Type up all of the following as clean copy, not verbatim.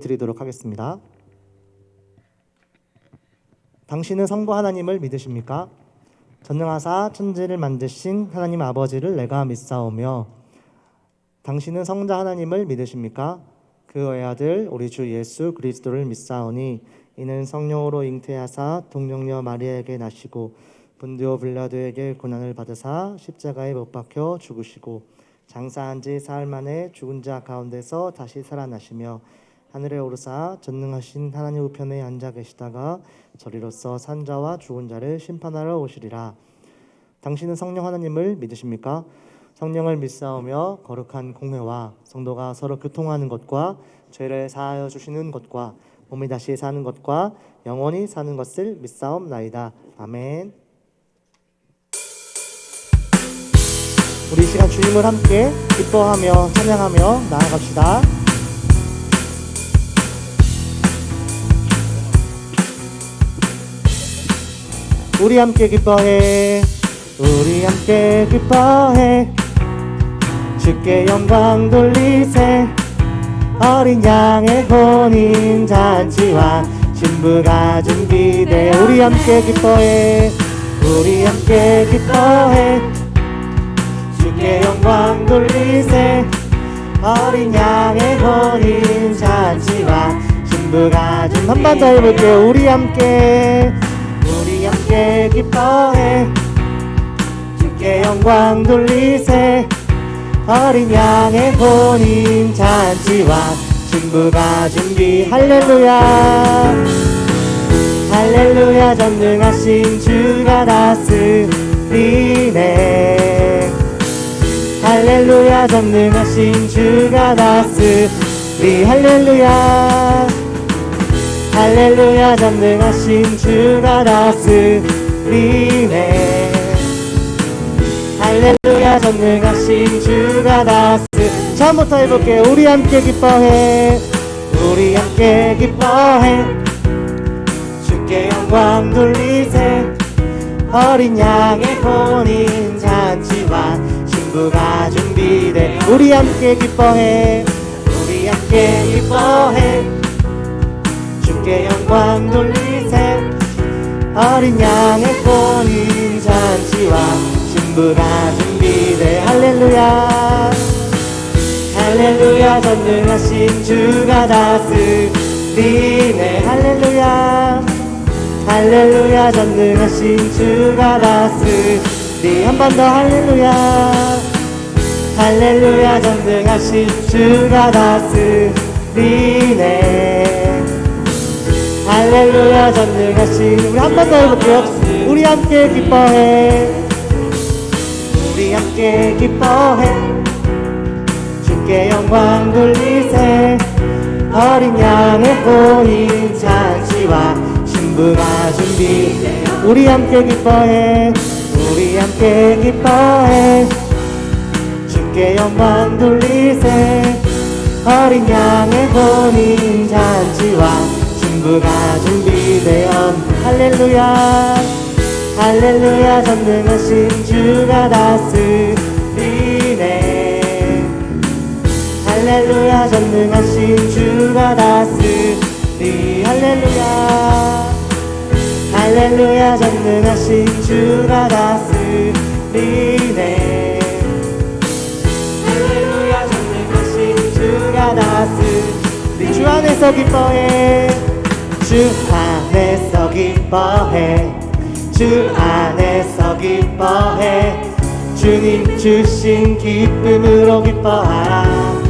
드리도록 하겠습니다. 당신은 성부 하나님을 믿으십니까? 전능하사 천지를 만드신 하나님 아버지를 내가 믿사오며, 당신은 성자 하나님을 믿으십니까? 그의 아들 우리 주 예수 그리스도를 믿사오니, 이는 성령으로 잉태하사 동정녀 마리아에게 나시고 본디오 빌라도에게 고난을 받으사 십자가에 못 박혀 죽으시고 장사한 지 사흘 만에 죽은 자 가운데서 다시 살아나시며 하늘에 오르사 전능하신 하나님 우편에 앉아 계시다가 저리로서 산자와 죽은 자를 심판하러 오시리라. 당신은 성령 하나님을 믿으십니까? 성령을 믿사오며 거룩한 공회와 성도가 서로 교통하는 것과 죄를 사하여 주시는 것과 몸이 다시 사는 것과 영원히 사는 것을 믿사옵나이다. 아멘. 우리 이 시간 주님을 함께 기뻐하며 찬양하며 나아갑시다. 우리 함께 기뻐해, 우리 함께 기뻐해, 주께 영광 돌리세. 어린 양의 혼인 잔치와 신부가 준비돼. 우리 함께 기뻐해, 우리 함께 기뻐해, 주께 영광 돌리세. 어린 양의 혼인 잔치와 신부가 준비돼. 한 번 더 해볼게요. 우리 함께 기뻐해, 주께 영광 돌리세. 어린 양의 혼인 잔치와 신부가 준비. 할렐루야 할렐루야. 전능하신 주가 다스리네. 할렐루야. 전능하신 주가 다스리. 할렐루야 할렐루야. 전능하신 주가 다스리네. 할렐루야. 전능하신 주가 다스리. 처음부터 해볼게요. 우리 함께 기뻐해, 우리 함께 기뻐해, 주께 영광 돌리세. 어린 양의 혼인 잔치와 신부가 준비돼. 우리 함께 기뻐해, 우리 함께 기뻐해, 주께 영광 돌리세. 어린 양의 혼인 잔치와 신부가 준비돼. 할렐루야 할렐루야. 전능하신 주가 다스리네. 할렐루야 할렐루야. 전능하신 주가 다스리. 한 번 더. 할렐루야 할렐루야. 전능하신 주가 다스리네. 할렐루야. 전능하신. 우리 한 번 더 해볼게요. 우리 함께 기뻐해, 우리 함께 기뻐해, 주께 영광 돌리세. 어린 양의 혼인 잔치와 신부가 준비돼. 우리 함께 기뻐해, 우리 함께 기뻐해, 주께 영광 돌리세. 어린 양의 혼인 잔치와 신부가 준비되어. 할렐루야 할렐루야. 전능하신 주가 다스리네. 할렐루야. 전능하신 주가 다스리. 할렐루야 할렐루야. 전능하신 주가 다스리네. 할렐루야. 전능하신 주가 다스리. 주 안에서 기뻐해, 주 안에서 기뻐해, 주 안에서 기뻐해. 주님 주신 기쁨으로 기뻐하라.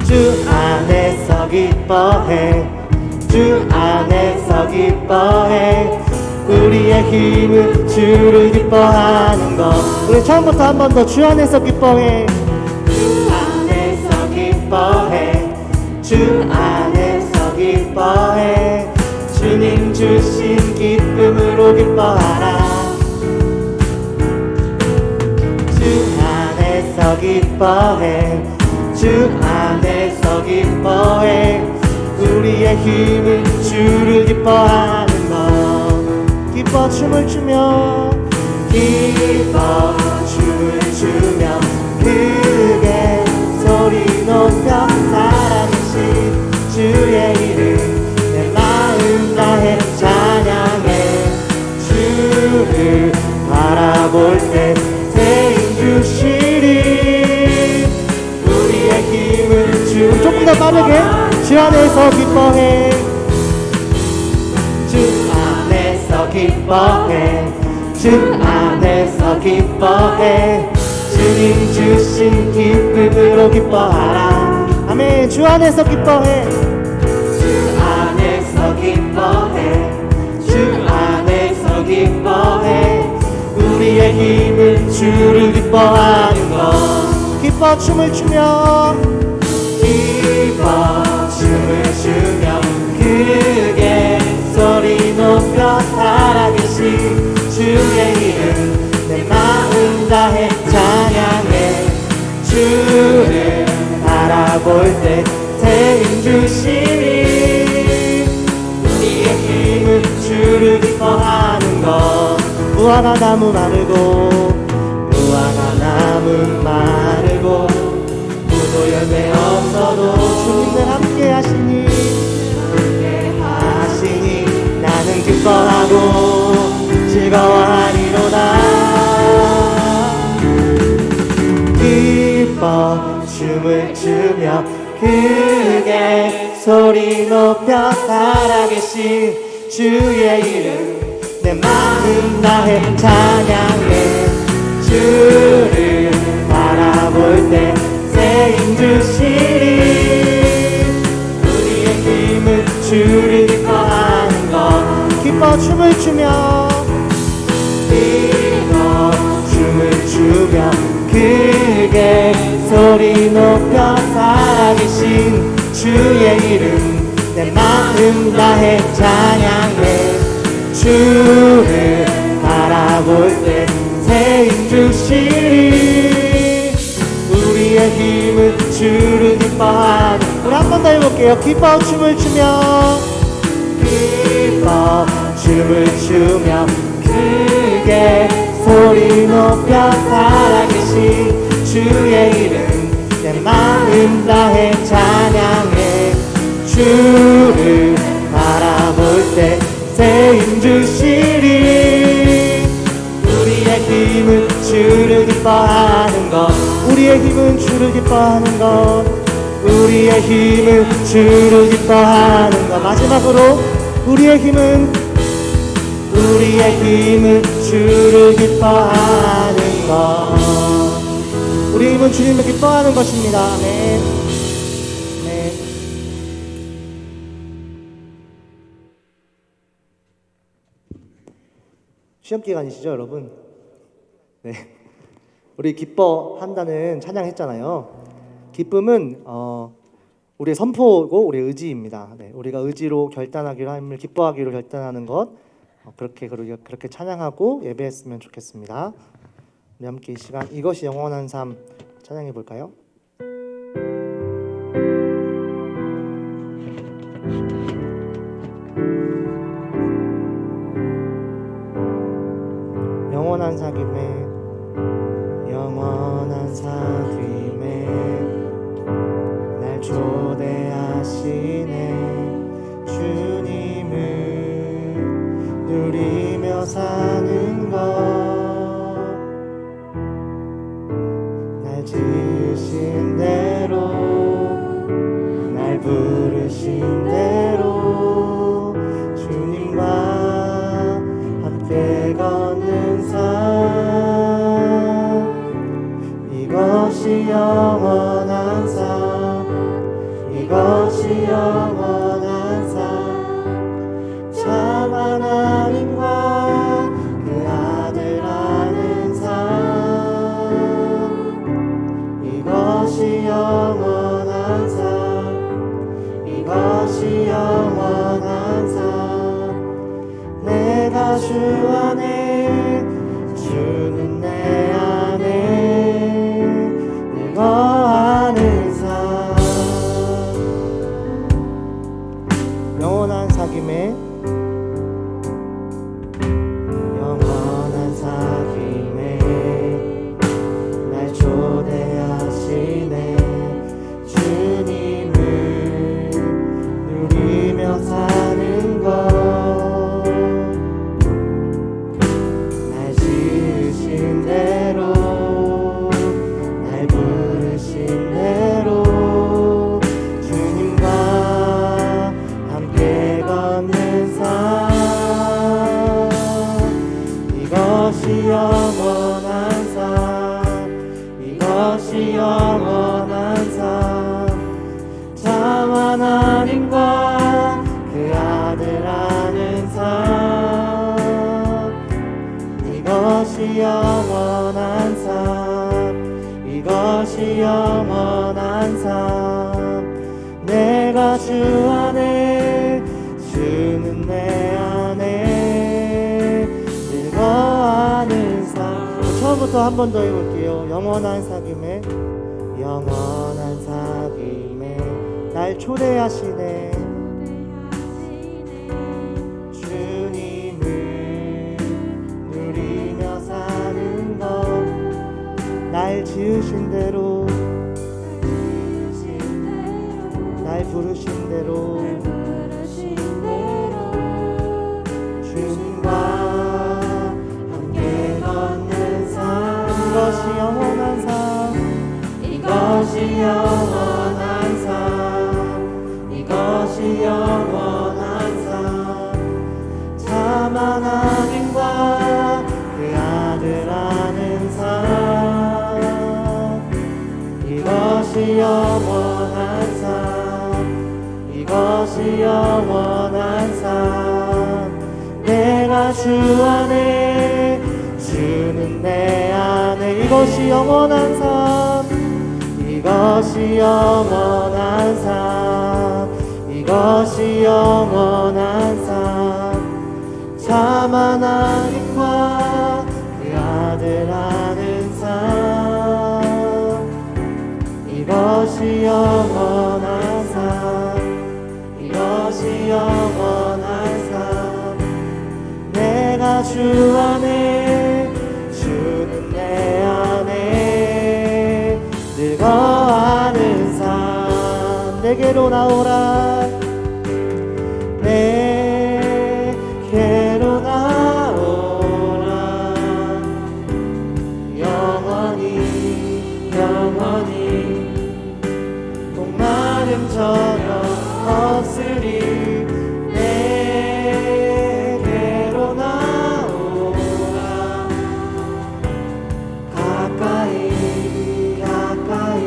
주 안에서 기뻐해, 주 안에서 기뻐해. 우리의 힘은 주를 기뻐하는 것. 우리 처음부터 한 번 더. 주 안에서 기뻐해, 주 안에서 기뻐해, 주 안에서 기뻐해. 주님 주신 기쁨으로 기뻐하라. 주 안에서 기뻐해, 주 안에서 기뻐해. 우리의 힘은 주를 기뻐하는 것. 기뻐 춤을 추며, 기뻐 춤을 추며, 크게 소리 높여 조금 더 빠르게. 주 안에서 기뻐해. 주 안에서 기뻐해. 주 안에서 기뻐해. 주님 주신 기쁨으로 기뻐하라. 아멘. 주 안에서 기뻐해. 주 안에서 기뻐해. 주 안에서 기뻐해. 우리의 힘은 주를 기뻐하는 것. 기뻐 춤을 추며 기뻐 춤을 추며 크게 소리 높여 살아계신 주의 이름 내 마음 다해 찬양해. 주를 바라볼 때 새 힘 주시니 우리의 힘은 주를 기뻐하는 것. 무화과 나무 마르고 무화과 나무 마르고 무도 열매 없어도 주님들 함께 하시니 나는 기뻐하고 즐거워하리로다. 기뻐 춤을 추며 크게 소리 높여 살아계신 주의 이름 내 마음 다해 찬양해. 주를 바라볼 때 새 힘 주시니 우리의 힘은 주를 기뻐하는 것. 기뻐 춤을 추며 기뻐 춤을 추며 크게 소리 높여 살아계신 주의 이름 내 마음 다해 찬양해. 주를 바라볼 때 새 힘 주시니 우리의 힘은 주를 기뻐하는. 우리 한 번 더 해볼게요. 기뻐 춤을 추며 기뻐 춤을 추며 크게 소리 높여 살아계신 주의 이름 내 마음 다해 찬양해. 주를 바라볼 때 새 힘 주시리. 우리의 힘은 주를 기뻐하는 것. 우리의 힘은 주를 기뻐하는 것. 우리의 힘은 주를 기뻐하는 것. 마지막으로 우리의 힘은 주를 기뻐하는 것. 우리의 힘은 주님을 기뻐하는 것입니다. 아멘. 네. 시험 기간이시죠, 여러분? 네. 우리 기뻐한다는 찬양했잖아요. 기쁨은 우리의 선포고 우리의 의지입니다. 네. 우리가 의지로 결단하기로 함을 기뻐하기로 결단하는 것. 그렇게 찬양하고 예배했으면 좋겠습니다. 우리 함께 이 시간 이것이 영원한 삶 찬양해 볼까요? 영원한 사귐에 날 초대하시네. 주님을 누리며 사는 것. 날 지으신 대로 날 부르신 대로 주님과 함께 걷는 삶. 이것이 영원한 삶. 이것이 영원한 삶. 참 하나님과 그 아들 아는 삶. 이것이 영원한 삶. 이것이 영원한 삶. 내가 주 안에 주는 내 안에 늘 거하는 삶. 영원한 사귐에 날 초대하시네. 주님을 누리며 사는 것. 날 지으신 대로 날 부르신 대로 이것이 영원한 삶, 이것이 영원한 삶. 내가 주 안에, 주는 내 안에 늙어가는 삶. 처음부터 한 번 더 해볼게요. 영원한 사귐에, 영원한 사귐에 날 초대하시네. 주님을 누리며 사는 것, 날 지으신 대로, 날 부르신 대로, 주님과 함께 걷는 삶. 이것이 영원한 삶, 이것이 영원한 삶, 이것이 영원한 삶. 참 하나님과 그 아들 아는 삶, 이것이 영원한 삶, 이것이 영원한 삶. 내가 주 안에, 주는 내 안에. 이것이 영원한 삶, 이것이 영원한 삶, 이것이 영원한 삶. 참 하나님과 그 아들 아는 삶, 이것이 영원한 삶, 이것이 영원한 삶. 내가 주 안에, 주는 내 안에 늙어가는 삶. 내게로 나오라, 내게로 나오라. 영원히 영원히 목마름 전혀 없으리. 내게로 나오라, 가까이 가까이.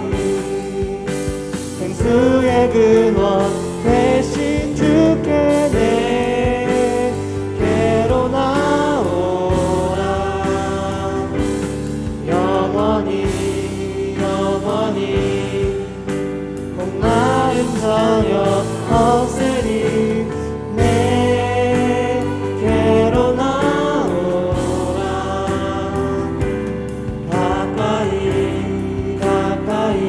생수의 근원 대신 주께 내게로 나오라. 영원히 영원히 목마름 전혀 없으리. 내게로 나오라, 가까이 가까이.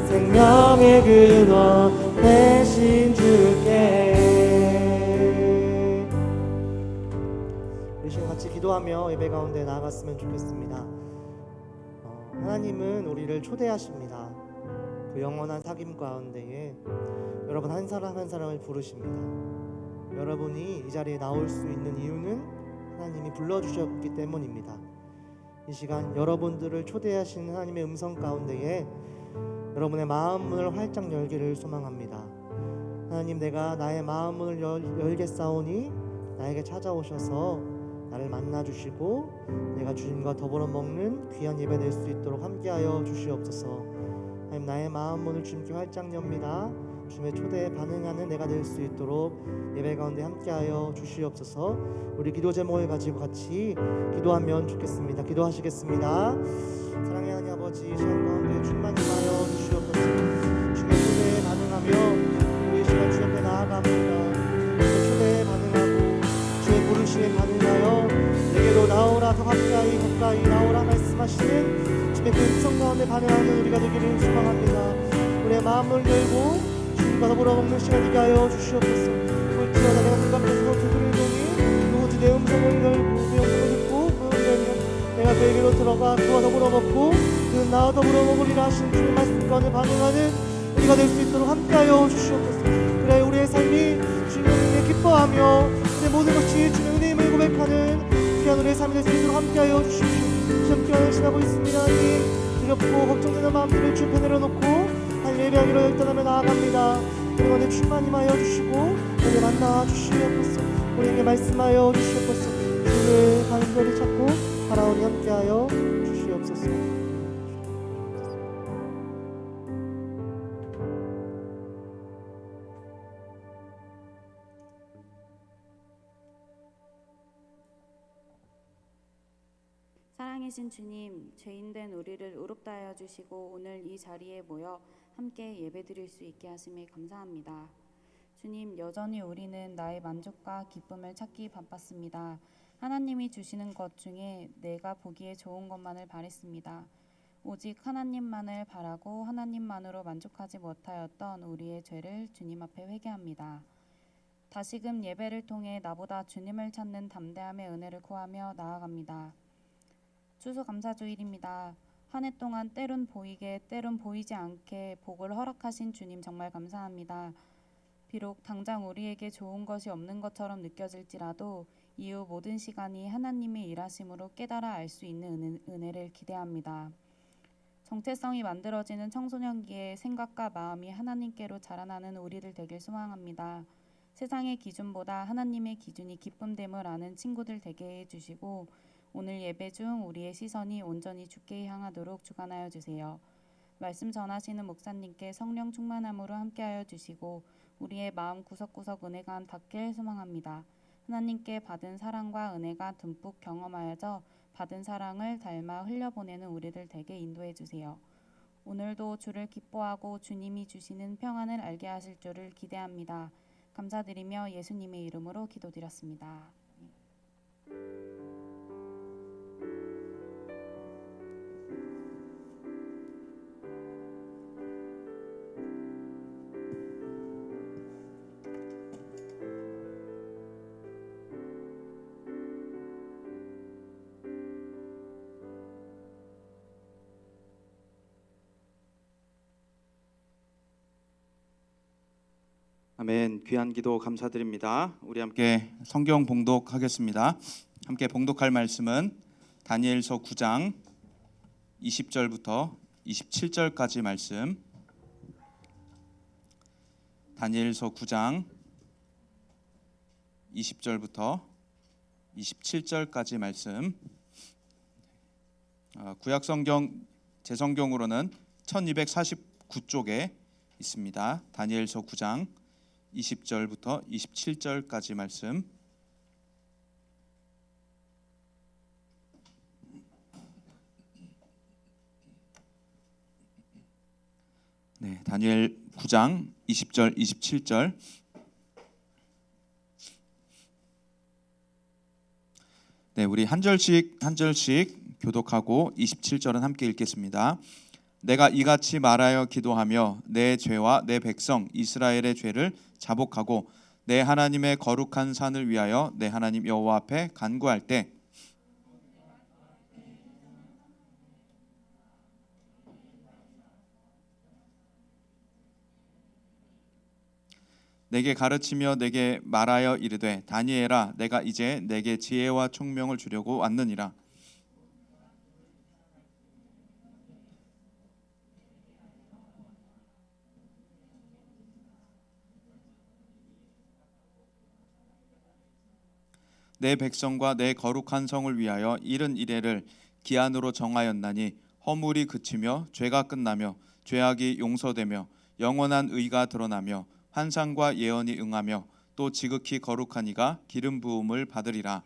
생명의 근원 대신 주께. 우리 시간 같이 기도하며 예배 가운데 나아갔으면 좋겠습니다. 하나님은 우리를 초대하십니다. 그 영원한 사귐 가운데에 여러분 한 사람 한 사람을 부르십니다. 여러분이 이 자리에 나올 수 있는 이유는 하나님이 불러주셨기 때문입니다. 이 시간 여러분들을 초대하시는 하나님의 음성 가운데에 여러분의 마음 문을 활짝 열기를 소망합니다. 하나님, 내가 나의 마음 문을 열겠사오니 나에게 찾아오셔서 나를 만나주시고 내가 주님과 더불어 먹는 귀한 예배 될 수 있도록 함께하여 주시옵소서. 하나님, 나의 마음 문을 주님께 활짝 엽니다. 주님의 초대에 반응하는 내가 될 수 있도록 예배 가운데 함께하여 주시옵소서. 우리 기도 제목을 가지고 같이 기도하면 좋겠습니다. 기도하시겠습니다. 사랑의 하나님 아버지, 이 시간 가운데 주님만 임하여 주시옵소서. 주님의 초대에 반응하며 우리 이 시간 주 옆에 나아갑니다. 주의 초대에 반응하고 주의 부르심에 반응하여 내게로 나오라, 더 가까이 나오라 말씀하시는 주님의 그 음성 가운데 반응하는 우리가 되기를 소망합니다. 우리의 마음을 열고 주님과 더불어 먹는 시간 되게 하여 주시옵소서. 볼지어다 내가 문 앞에서 두드릴 보니 누구든지 내 음성을 열고 내 음성을 듣고 문을 열면 내가 그에게로 들어가 그와 더불어 먹고 그는 나와 더불어 먹으리라 하신 주의 말씀 가운데 반응하는 우리가 될 수 있도록 함께하여 주시옵소서. 그래 우리의 삶이 주님의 은혜에 기뻐하며 우리의 모든 것이 주님의 은혜임을 고백하는 귀한 우리의 삶이 될 수 있도록 함께하여 주십시오. 시험 기간을 지나고 있습니다. 하나님, 두렵고 걱정되는 마음들을 주 앞에 내려놓고 하나님 예배하기로 결단하며 나아갑니다. 우리가 주만 임하여 주시고 우리를 만나 주시옵소서. 우리에게 말씀하여 주시옵소서. 주를 간절히 찾고 바라오니 함께하여 주시옵소서. 사랑이신 주님, 죄인된 우리를 의롭다 하여 주시고 오늘 이 자리에 모여 함께 예배드릴 수 있게 하심에 감사합니다. 주님, 여전히 우리는 나의 만족과 기쁨을 찾기 바빴습니다. 하나님이 주시는 것 중에 내가 보기에 좋은 것만을 바랬습니다. 오직 하나님만을 바라고 하나님만으로 만족하지 못하였던 우리의 죄를 주님 앞에 회개합니다. 다시금 예배를 통해 나보다 주님을 찾는 담대함의 은혜를 구하며 나아갑니다. 추수감사주일입니다. 한 해 동안 때론 보이게 때론 보이지 않게 복을 허락하신 주님 정말 감사합니다. 비록 당장 우리에게 좋은 것이 없는 것처럼 느껴질지라도 이후 모든 시간이 하나님의 일하심으로 깨달아 알 수 있는 은혜를 기대합니다. 정체성이 만들어지는 청소년기에 생각과 마음이 하나님께로 자라나는 우리들 되길 소망합니다. 세상의 기준보다 하나님의 기준이 기쁨됨을 아는 친구들 되게 해주시고 오늘 예배 중 우리의 시선이 온전히 주께 향하도록 주관하여 주세요. 말씀 전하시는 목사님께 성령 충만함으로 함께하여 주시고 우리의 마음 구석구석 은혜가 닿길 소망합니다. 하나님께 받은 사랑과 은혜가 듬뿍 경험하여져 받은 사랑을 닮아 흘려보내는 우리들 되게 인도해 주세요. 오늘도 주를 기뻐하고 주님이 주시는 평안을 알게 하실 줄을 기대합니다. 감사드리며 예수님의 이름으로 기도드렸습니다. 아멘. 귀한 기도 감사드립니다. 우리 함께 성경 봉독하겠습니다. 함께 봉독할 말씀은 다니엘서 9장 20절부터 27절까지 말씀. 다니엘서 9장 20절부터 27절까지 말씀. 구약 성경 제 성경으로는 1249쪽에 있습니다. 다니엘서 9장 20절부터 27절까지 말씀. 네, 다니엘 9장 20절 27절. 네, 우리 한 절씩 교독하고 27절은 함께 읽겠습니다. 내가 이같이 말하여 기도하며 내 죄와 내 백성 이스라엘의 죄를 자복하고 내 하나님의 거룩한 산을 위하여 내 하나님 여호와 앞에 간구할 때 내게 가르치며 내게 말하여 이르되 다니엘아 내가 이제 내게 지혜와 총명을 주려고 왔느니라. 내 백성과 내 거룩한 성을 위하여 이른 이래를 기한으로 정하였나니 허물이 그치며 죄가 끝나며 죄악이 용서되며 영원한 의가 드러나며 환상과 예언이 응하며 또 지극히 거룩한 이가 기름 부음을 받으리라.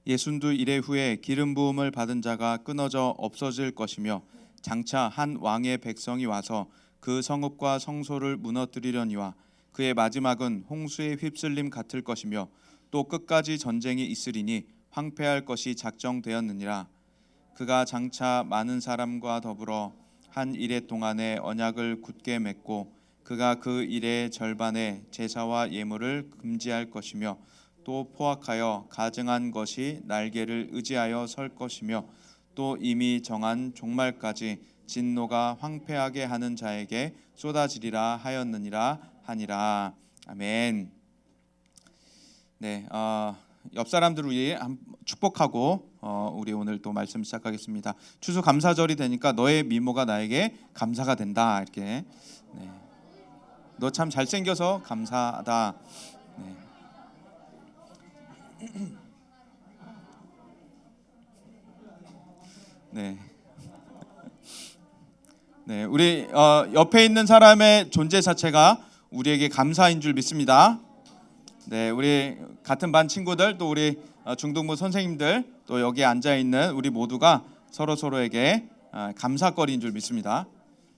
예순두 이래 후에 기름 부음을 받은 자가 끊어져 없어질 것이며 장차 한 왕의 백성이 와서 그 성읍과 성소를 무너뜨리려니와 그의 마지막은 홍수의 휩쓸림 같을 것이며 또 끝까지 전쟁이 있으리니 황폐할 것이 작정되었느니라. 그가 장차 많은 사람과 더불어 한 이래 동안에 언약을 굳게 맺고 그가 그 일의 절반에 제사와 예물을 금지할 것이며 또 포악하여 가증한 것이 날개를 의지하여 설 것이며 또 이미 정한 종말까지 진노가 황폐하게 하는 자에게 쏟아지리라 하였느니라 하니라. 아멘. 네, 옆 사람들 위해 축복하고 우리 오늘 또 말씀 시작하겠습니다. 추수 감사절이 되니까 너의 미모가 나에게 감사가 된다 이렇게. 네. 너 참 잘생겨서 감사하다. 네. 네. 네, 우리 옆에 있는 사람의 존재 자체가 우리에게 감사인 줄 믿습니다. 네, 우리 같은 반 친구들 또 우리 중등부 선생님들 또 여기 앉아 있는 우리 모두가 서로에게 감사거리인 줄 믿습니다.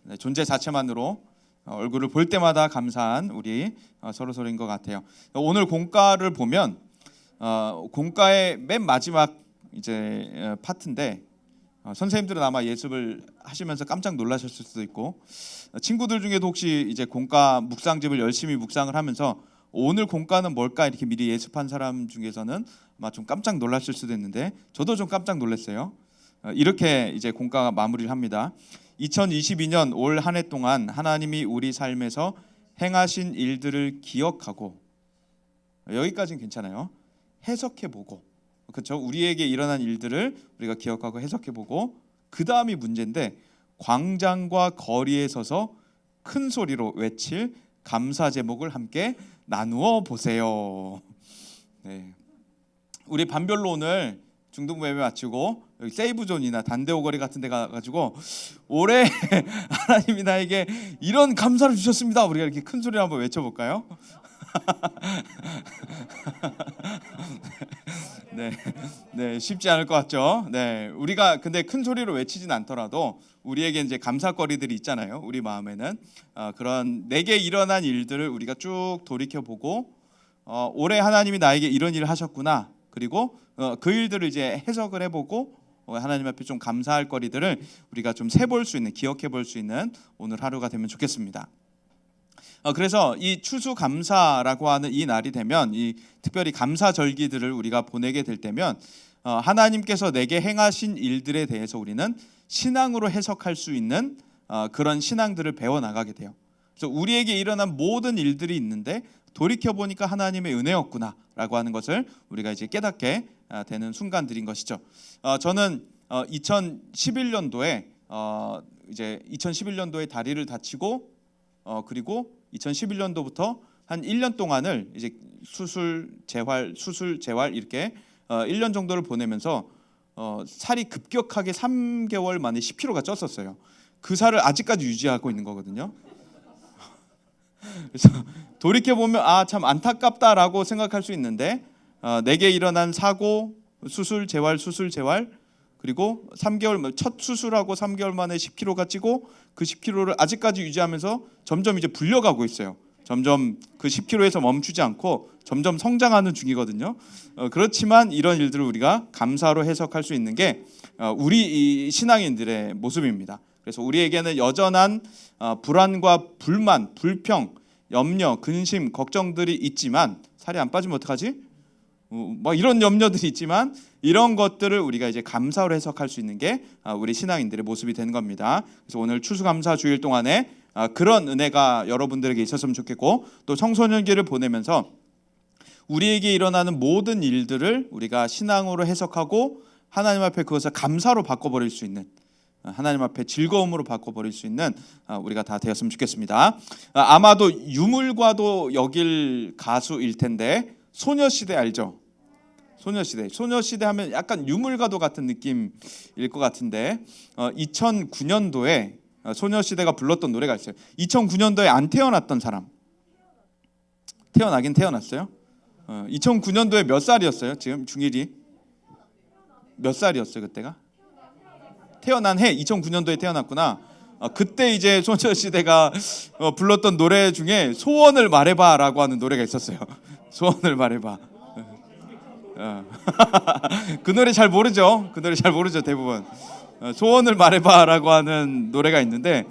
네, 존재 자체만으로 얼굴을 볼 때마다 감사한 우리 서로인 것 같아요. 오늘 공과를 보면 공과의 맨 마지막 이제 파트인데 선생님들은 아마 예습을 하시면서 깜짝 놀라셨을 수도 있고 친구들 중에도 혹시 이제 공과 묵상집을 열심히 묵상을 하면서 오늘 공과는 뭘까 이렇게 미리 예습한 사람 중에서는 아마 좀 깜짝 놀랐을 수도 있는데 저도 좀 깜짝 놀랐어요. 이렇게 이제 공과가 마무리를 합니다. 2022년 올 한 해 동안 하나님이 우리 삶에서 행하신 일들을 기억하고 여기까지는 괜찮아요. 해석해보고 그렇죠. 우리에게 일어난 일들을 우리가 기억하고 해석해보고 그 다음이 문제인데 광장과 거리에 서서 큰 소리로 외칠 감사 제목을 함께 나누어 보세요. 네. 우리 반별로 오늘 중등부 예배 마치고 여기 세이브존이나 단대오거리 같은 데 가가지고 올해 하나님이 나에게 이런 감사를 주셨습니다. 우리가 이렇게 큰 소리로 한번 외쳐볼까요? 네, 쉽지 않을 것 같죠. 네, 우리가 근데 큰 소리로 외치진 않더라도 우리에게 이제 감사거리들이 있잖아요. 우리 마음에는 그런 내게 일어난 일들을 우리가 쭉 돌이켜 보고 올해 하나님이 나에게 이런 일을 하셨구나. 그리고 그 일들을 이제 해석을 해보고 하나님 앞에 좀 감사할 거리들을 우리가 좀 세볼 수 있는, 기억해 볼 수 있는 오늘 하루가 되면 좋겠습니다. 그래서 이 추수감사라고 하는 이 날이 되면 이 특별히 감사절기들을 우리가 보내게 될 때면 하나님께서 내게 행하신 일들에 대해서 우리는 신앙으로 해석할 수 있는 그런 신앙들을 배워나가게 돼요. 그래서 우리에게 일어난 모든 일들이 있는데 돌이켜보니까 하나님의 은혜였구나라고 하는 것을 우리가 이제 깨닫게 되는 순간들인 것이죠. 저는 2011년도에 이제 2011년도에 다리를 다치고 그리고 2011년도부터 한 1년 동안을 이제 수술 재활 이렇게 1년 정도를 보내면서 살이 급격하게 3개월 만에 10kg가 쪘었어요. 그 살을 아직까지 유지하고 있는 거거든요. 그래서 돌이켜 보면 참 안타깝다라고 생각할 수 있는데 내게 일어난 사고, 수술 재활 그리고 3개월 첫 수술하고 3개월 만에 10kg가 찌고 그 10kg를 아직까지 유지하면서 점점 이제 불려가고 있어요. 점점 그 10kg에서 멈추지 않고 점점 성장하는 중이거든요. 그렇지만 이런 일들을 우리가 감사로 해석할 수 있는 게 우리 이 신앙인들의 모습입니다. 그래서 우리에게는 여전한 불안과 불만, 불평, 염려, 근심, 걱정들이 있지만 살이 안 빠지면 어떡하지? 뭐 이런 염려들이 있지만 이런 것들을 우리가 이제 감사로 해석할 수 있는 게 우리 신앙인들의 모습이 되는 겁니다. 그래서 오늘 추수감사 주일 동안에 그런 은혜가 여러분들에게 있었으면 좋겠고 또 청소년기를 보내면서 우리에게 일어나는 모든 일들을 우리가 신앙으로 해석하고 하나님 앞에 그것을 감사로 바꿔버릴 수 있는 하나님 앞에 즐거움으로 바꿔버릴 수 있는 우리가 다 되었으면 좋겠습니다. 아마도 유물과도 여길 가수일 텐데 소녀시대 알죠? 소녀시대 하면 약간 유물과도 같은 느낌일 것 같은데 2009년도에 소녀시대가 불렀던 노래가 있어요. 2009년도에 안 태어났던 사람 태어나긴 태어났어요. 2009년도에 몇 살이었어요? 지금 중1이 몇 살이었어요 그때가? 태어난 해 2009년도에 태어났구나. 그때 이제 소녀시대가 불렀던 노래 중에 소원을 말해봐라고 하는 노래가 있었어요. 소원을 말해봐. 그 노래 잘 모르죠? 그 노래 잘 모르죠 대부분. 소원을 말해봐라고 하는 노래가 있는데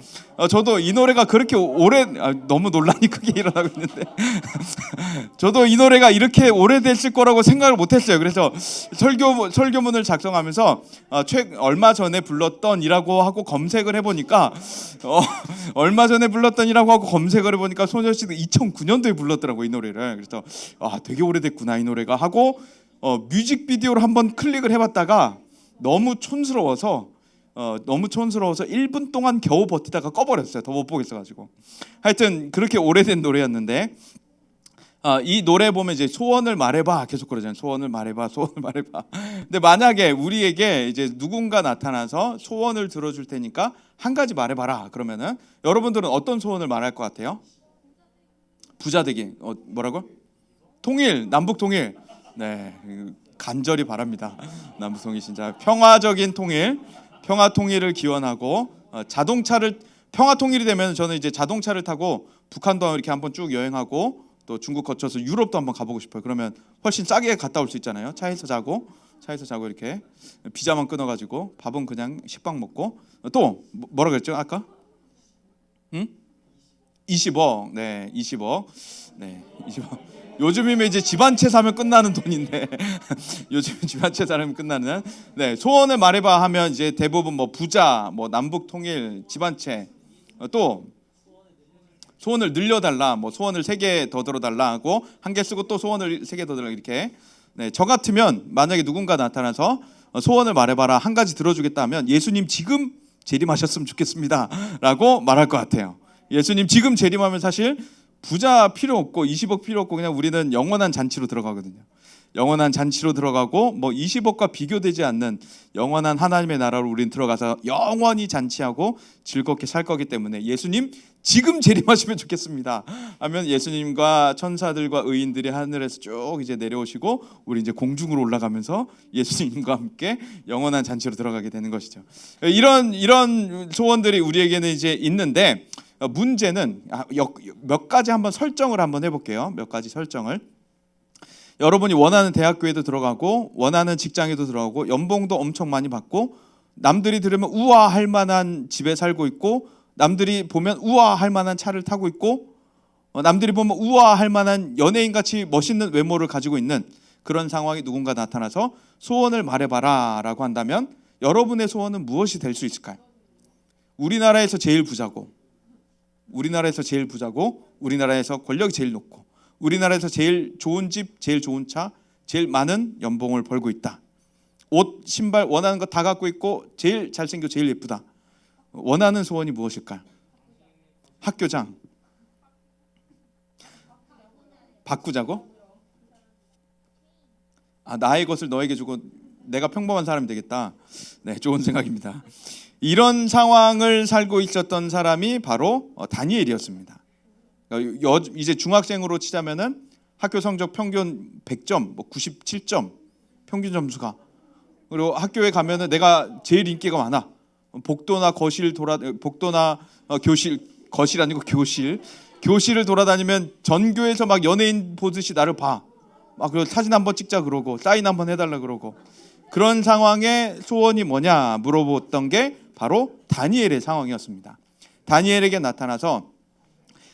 저도 이 노래가 그렇게 오래 너무 논란이 크게 일어나고 있는데 저도 이 노래가 이렇게 오래됐을 거라고 생각을 못했어요. 그래서 설교문을 작성하면서 얼마 전에 불렀던이라고 하고 검색을 해보니까 얼마 전에 불렀던이라고 하고 검색을 해보니까 소녀시대 2009년도에 불렀더라고 이 노래를. 그래서 되게 오래됐구나 이 노래가 하고 뮤직비디오를 한번 클릭을 해봤다가 너무 촌스러워서 1분 동안 겨우 버티다가 꺼버렸어요. 더 못 보겠어가지고. 하여튼 그렇게 오래된 노래였는데 이 노래 보면 이제 소원을 말해봐 계속 그러잖아요. 소원을 말해봐, 소원을 말해봐. 근데 만약에 우리에게 이제 누군가 나타나서 소원을 들어줄 테니까 한 가지 말해봐라. 그러면은 여러분들은 어떤 소원을 말할 것 같아요? 부자 되기. 뭐라고? 통일, 남북 통일. 네, 간절히 바랍니다. 남북 통일 진짜 평화적인 통일, 평화 통일을 기원하고 자동차를 평화 통일이 되면 저는 이제 자동차를 타고 북한도 이렇게 한번 쭉 여행하고 또 중국 거쳐서 유럽도 한번 가보고 싶어요. 그러면 훨씬 싸게 갔다 올 수 있잖아요. 차에서 자고 이렇게 비자만 끊어가지고 밥은 그냥 식빵 먹고 또 뭐라 그랬죠 아까? 20억. 네, 20억. 네, 20억. 요즘이면 이제 집 한 채 사면 끝나는 돈인데 요즘 집 한 채 사면 끝나는. 네, 소원을 말해봐 하면 이제 대부분 뭐 부자, 뭐 남북 통일, 집 한 채, 또 소원을 늘려달라, 뭐 소원을 3개 더 들어달라 하고 1개 쓰고 또 소원을 3개 더 들어 이렇게. 네, 저 같으면 만약에 누군가 나타나서 소원을 말해봐라 한 가지 들어주겠다 하면 예수님 지금 재림하셨으면 좋겠습니다라고 말할 것 같아요. 예수님 지금 재림하면 사실 부자 필요 없고 20억 필요 없고 그냥 우리는 영원한 잔치로 들어가거든요. 영원한 잔치로 들어가고 뭐 20억과 비교되지 않는 영원한 하나님의 나라로 우리는 들어가서 영원히 잔치하고 즐겁게 살 거기 때문에 예수님 지금 재림하시면 좋겠습니다 하면 예수님과 천사들과 의인들이 하늘에서 쭉 이제 내려오시고 우리 이제 공중으로 올라가면서 예수님과 함께 영원한 잔치로 들어가게 되는 것이죠. 이런 소원들이 우리에게는 이제 있는데 문제는 몇 가지 한번 설정을 한번 해볼게요. 몇 가지 설정을. 여러분이 원하는 대학교에도 들어가고 원하는 직장에도 들어가고 연봉도 엄청 많이 받고 남들이 들으면 우아할 만한 집에 살고 있고 남들이 보면 우아할 만한 차를 타고 있고 남들이 보면 우아할 만한 연예인같이 멋있는 외모를 가지고 있는 그런 상황이 누군가 나타나서 소원을 말해봐라 라고 한다면 여러분의 소원은 무엇이 될 수 있을까요? 우리나라에서 제일 부자고 우리나라에서 권력이 제일 높고 우리나라에서 제일 좋은 집, 제일 좋은 차, 제일 많은 연봉을 벌고 있다. 옷, 신발 원하는 거 다 갖고 있고 제일 잘생겨 제일 예쁘다. 원하는 소원이 무엇일까요? 학교장. 바꾸자고? 나의 것을 너에게 주고 내가 평범한 사람이 되겠다. 네, 좋은 생각입니다. 이런 상황을 살고 있었던 사람이 바로 다니엘이었습니다. 이제 중학생으로 치자면은 학교 성적 평균 100점, 뭐 97점 평균 점수가. 그리고 학교에 가면은 내가 제일 인기가 많아. 복도나 교실, 거실 아니고 교실을 돌아다니면 전교에서 막 연예인 보듯이 나를 봐. 막 그리고 사진 한번 찍자 그러고 사인 한번 해달라 그러고. 그런 상황에 소원이 뭐냐 물어봤던 게 바로 다니엘의 상황이었습니다. 다니엘에게 나타나서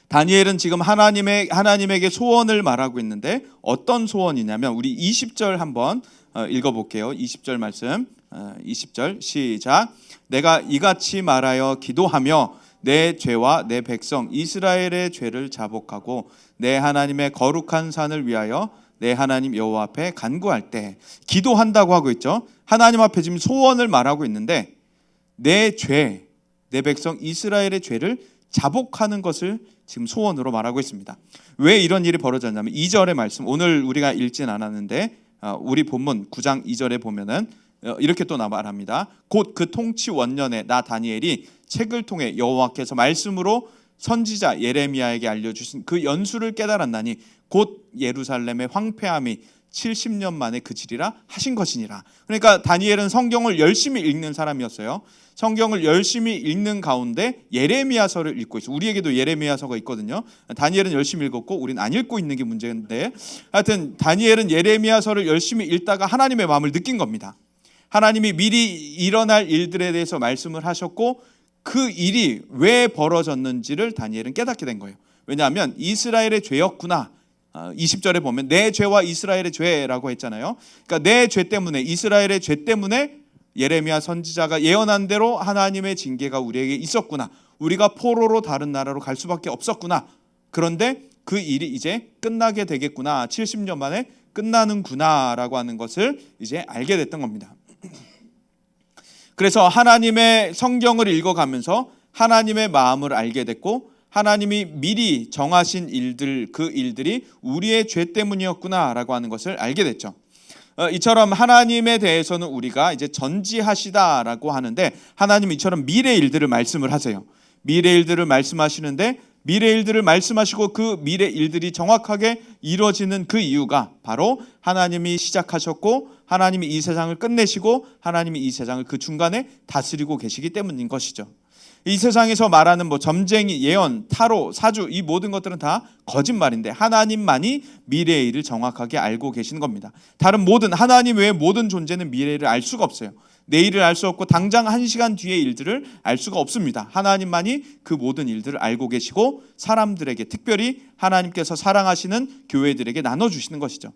다니엘은 지금 하나님에게 소원을 말하고 있는데 어떤 소원이냐면 우리 20절 한번 읽어볼게요. 20절 말씀. 20절 시작. 내가 이같이 말하여 기도하며 내 죄와 내 백성 이스라엘의 죄를 자복하고 내 하나님의 거룩한 산을 위하여 내 하나님 여호와 앞에 간구할 때. 기도한다고 하고 있죠. 하나님 앞에 지금 소원을 말하고 있는데 내 죄, 내 백성 이스라엘의 죄를 자복하는 것을 지금 소원으로 말하고 있습니다. 왜 이런 일이 벌어졌냐면 2절의 말씀, 오늘 우리가 읽진 않았는데 우리 본문 9장 2절에 보면은 이렇게 또 말합니다. 곧 그 통치 원년에 나 다니엘이 책을 통해 여호와께서 말씀으로 선지자 예레미야에게 알려주신 그 연수를 깨달았나니 곧 예루살렘의 황폐함이 70년 만에 그치리라 하신 것이니라. 그러니까 다니엘은 성경을 열심히 읽는 사람이었어요. 성경을 열심히 읽는 가운데 예레미야서를 읽고 있어요. 우리에게도 예레미야서가 있거든요. 다니엘은 열심히 읽었고 우리는 안 읽고 있는 게 문제인데 하여튼 다니엘은 예레미야서를 열심히 읽다가 하나님의 마음을 느낀 겁니다. 하나님이 미리 일어날 일들에 대해서 말씀을 하셨고 그 일이 왜 벌어졌는지를 다니엘은 깨닫게 된 거예요. 왜냐하면 이스라엘의 죄였구나. 20절에 보면 내 죄와 이스라엘의 죄라고 했잖아요. 그러니까 내 죄 때문에 이스라엘의 죄 때문에 예레미야 선지자가 예언한 대로 하나님의 징계가 우리에게 있었구나. 우리가 포로로 다른 나라로 갈 수밖에 없었구나. 그런데 그 일이 이제 끝나게 되겠구나. 70년 만에 끝나는구나라고 하는 것을 이제 알게 됐던 겁니다. 그래서 하나님의 성경을 읽어가면서 하나님의 마음을 알게 됐고 하나님이 미리 정하신 일들, 그 일들이 우리의 죄 때문이었구나라고 하는 것을 알게 됐죠. 이처럼 하나님에 대해서는 우리가 이제 전지하시다라고 하는데, 하나님이 이처럼 미래 일들을 말씀을 하세요. 미래 일들을 말씀하시는데, 미래 일들을 말씀하시고 그 미래 일들이 정확하게 이루어지는 그 이유가 바로 하나님이 시작하셨고 하나님이 이 세상을 끝내시고 하나님이 이 세상을 그 중간에 다스리고 계시기 때문인 것이죠. 이 세상에서 말하는 점쟁이, 예언, 타로, 사주, 이 모든 것들은 다 거짓말인데 하나님만이 미래의 일을 정확하게 알고 계시는 겁니다. 다른 모든, 하나님 외의 모든 존재는 미래를 알 수가 없어요. 내일을 알 수 없고 당장 1시간 뒤의 일들을 알 수가 없습니다. 하나님만이 그 모든 일들을 알고 계시고 사람들에게, 특별히 하나님께서 사랑하시는 교회들에게 나눠주시는 것이죠.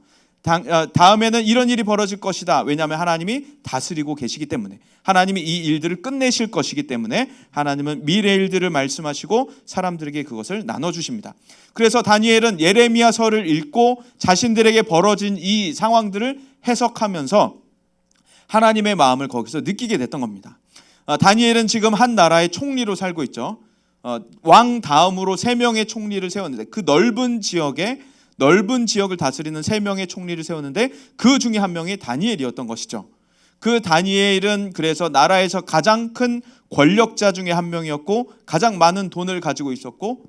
다음에는 이런 일이 벌어질 것이다. 왜냐하면 하나님이 다스리고 계시기 때문에, 하나님이 이 일들을 끝내실 것이기 때문에 하나님은 미래 일들을 말씀하시고 사람들에게 그것을 나눠주십니다. 그래서 다니엘은 예레미야서를 읽고 자신들에게 벌어진 이 상황들을 해석하면서 하나님의 마음을 거기서 느끼게 됐던 겁니다. 다니엘은 지금 한 나라의 총리로 살고 있죠. 왕 다음으로 3명의 총리를 세웠는데, 그 넓은 지역을 다스리는 3명의 총리를 세웠는데 그 중에 한 명이 다니엘이었던 것이죠. 그 다니엘은 그래서 나라에서 가장 큰 권력자 중에 한 명이었고 가장 많은 돈을 가지고 있었고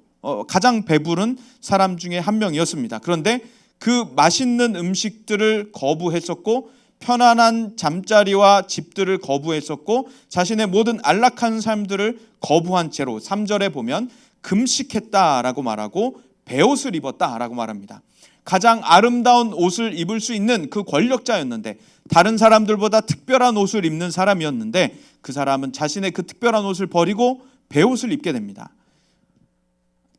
가장 배부른 사람 중에 한 명이었습니다. 그런데 그 맛있는 음식들을 거부했었고 편안한 잠자리와 집들을 거부했었고 자신의 모든 안락한 삶들을 거부한 채로 3절에 보면 금식했다라고 말하고 베옷을 입었다라고 말합니다. 가장 아름다운 옷을 입을 수 있는 그 권력자였는데, 다른 사람들보다 특별한 옷을 입는 사람이었는데 그 사람은 자신의 그 특별한 옷을 버리고 베옷을 입게 됩니다.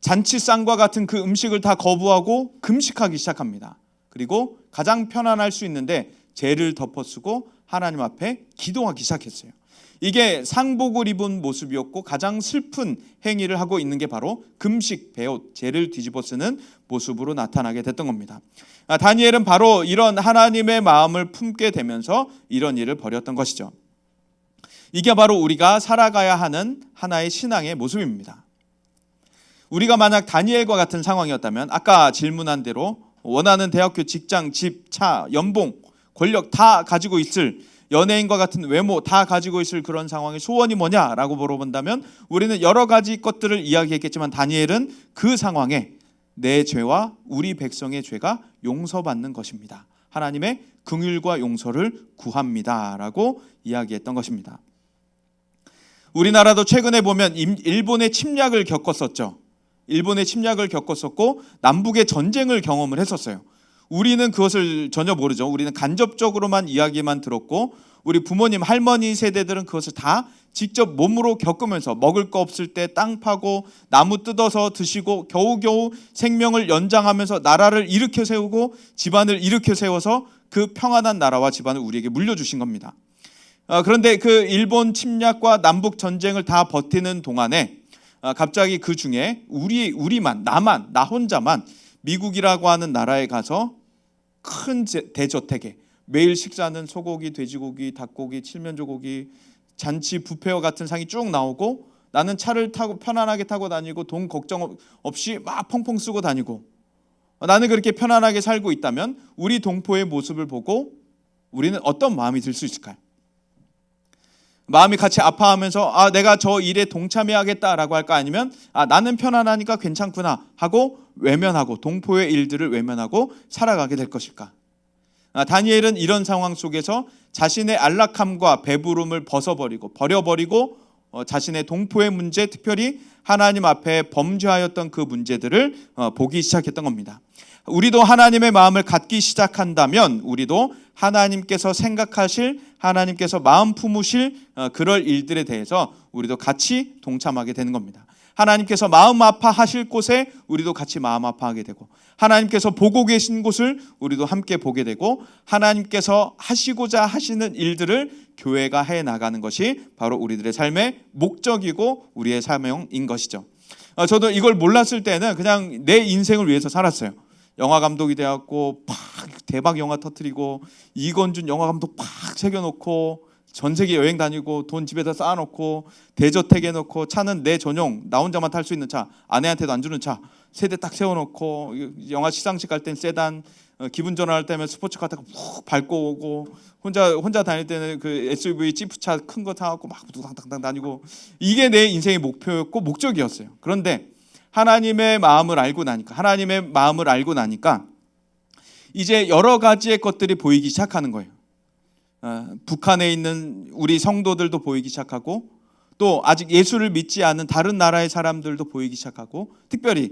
잔치상과 같은 그 음식을 다 거부하고 금식하기 시작합니다. 그리고 가장 편안할 수 있는데 죄를 덮어쓰고 하나님 앞에 기도하기 시작했어요. 이게 상복을 입은 모습이었고 가장 슬픈 행위를 하고 있는 게 바로 금식, 베옷, 죄를 뒤집어쓰는 모습으로 나타나게 됐던 겁니다. 다니엘은 바로 이런 하나님의 마음을 품게 되면서 이런 일을 벌였던 것이죠. 이게 바로 우리가 살아가야 하는 하나의 신앙의 모습입니다. 우리가 만약 다니엘과 같은 상황이었다면 아까 질문한 대로 원하는 대학교, 직장, 집, 차, 연봉, 권력 다 가지고 있을, 연예인과 같은 외모 다 가지고 있을 그런 상황의 소원이 뭐냐라고 물어본다면 우리는 여러 가지 것들을 이야기했겠지만 다니엘은 그 상황에 내 죄와 우리 백성의 죄가 용서받는 것입니다. 하나님의 긍휼과 용서를 구합니다라고 이야기했던 것입니다. 우리나라도 최근에 보면 일본의 침략을 겪었었죠. 일본의 침략을 겪었었고 남북의 전쟁을 경험을 했었어요. 우리는 그것을 전혀 모르죠. 우리는 간접적으로만 이야기만 들었고 우리 부모님, 할머니 세대들은 그것을 다 직접 몸으로 겪으면서 먹을 거 없을 때 땅 파고 나무 뜯어서 드시고 겨우겨우 생명을 연장하면서 나라를 일으켜 세우고 집안을 일으켜 세워서 그 평안한 나라와 집안을 우리에게 물려주신 겁니다. 그런데 그 일본 침략과 남북 전쟁을 다 버티는 동안에 갑자기 그 중에 나 혼자만 미국이라고 하는 나라에 가서 큰 대저택에 매일 식사는 소고기, 돼지고기, 닭고기, 칠면조고기, 잔치 뷔페와 같은 상이 쭉 나오고 나는 차를 타고 편안하게 타고 다니고 돈 걱정 없이 막 펑펑 쓰고 다니고 나는 그렇게 편안하게 살고 있다면 우리 동포의 모습을 보고 우리는 어떤 마음이 들 수 있을까요? 마음이 같이 아파하면서 내가 저 일에 동참해야겠다라고 할까? 아니면 나는 편안하니까 괜찮구나 하고 외면하고 동포의 일들을 외면하고 살아가게 될 것일까? 다니엘은 이런 상황 속에서 자신의 안락함과 배부름을 버려버리고 자신의 동포의 문제, 특별히 하나님 앞에 범죄하였던 그 문제들을 보기 시작했던 겁니다. 우리도 하나님의 마음을 갖기 시작한다면 우리도 하나님께서 생각하실, 하나님께서 마음 품으실 그럴 일들에 대해서 우리도 같이 동참하게 되는 겁니다. 하나님께서 마음 아파하실 곳에 우리도 같이 마음 아파하게 되고 하나님께서 보고 계신 곳을 우리도 함께 보게 되고 하나님께서 하시고자 하시는 일들을 교회가 해나가는 것이 바로 우리들의 삶의 목적이고 우리의 사명인 것이죠. 저도 이걸 몰랐을 때는 그냥 내 인생을 위해서 살았어요. 영화 감독이 되었고 팍 대박 영화 터뜨리고 이건준 영화 감독 팍 새겨놓고 전 세계 여행 다니고 돈 집에다 쌓아놓고 대저택에 놓고 차는 내 전용, 나 혼자만 탈 수 있는 차, 아내한테도 안 주는 차 세대 딱 세워놓고 영화 시상식 갈 땐 세단, 기분 전환할 때면 스포츠카 타고 푹 밟고 오고 혼자 다닐 때는 그 SUV 지프차 큰 거 타갖고 막 당당당 다니고 이게 내 인생의 목표였고 목적이었어요. 그런데 하나님의 마음을 알고 나니까 이제 여러 가지의 것들이 보이기 시작하는 거예요. 북한에 있는 우리 성도들도 보이기 시작하고 또 아직 예수를 믿지 않는 다른 나라의 사람들도 보이기 시작하고 특별히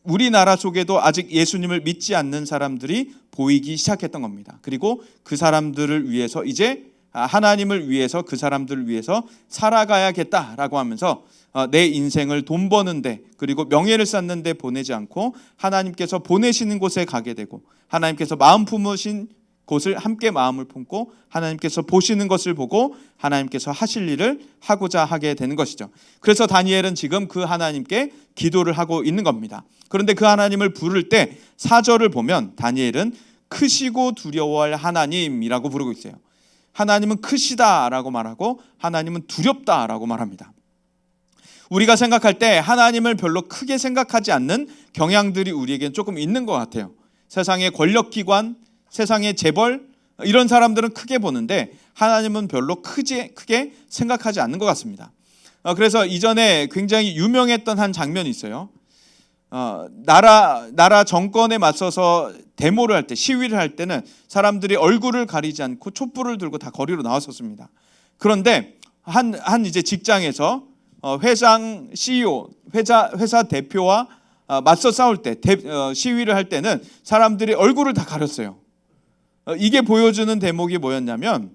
우리나라 속에도 아직 예수님을 믿지 않는 사람들이 보이기 시작했던 겁니다. 그리고 그 사람들을 위해서 이제 하나님을 위해서 그 사람들을 위해서 살아가야겠다라고 하면서 내 인생을 돈 버는데 그리고 명예를 쌓는 데 보내지 않고 하나님께서 보내시는 곳에 가게 되고 하나님께서 마음 품으신 곳을 함께 마음을 품고 하나님께서 보시는 것을 보고 하나님께서 하실 일을 하고자 하게 되는 것이죠. 그래서 다니엘은 지금 그 하나님께 기도를 하고 있는 겁니다. 그런데 그 하나님을 부를 때 4절을 보면 다니엘은 크시고 두려워할 하나님이라고 부르고 있어요. 하나님은 크시다라고 말하고 하나님은 두렵다라고 말합니다. 우리가 생각할 때 하나님을 별로 크게 생각하지 않는 경향들이 우리에겐 조금 있는 것 같아요. 세상의 권력기관, 세상의 재벌 이런 사람들은 크게 보는데 하나님은 별로 크게 생각하지 않는 것 같습니다. 그래서 이전에 굉장히 유명했던 한 장면이 있어요. 나라 정권에 맞서서 데모를 할 때, 시위를 할 때는 사람들이 얼굴을 가리지 않고 촛불을 들고 다 거리로 나왔었습니다. 그런데 한 이제 직장에서 회장 CEO, 회사 대표와 맞서 싸울 때 시위를 할 때는 사람들이 얼굴을 다 가렸어요. 이게 보여주는 대목이 뭐였냐면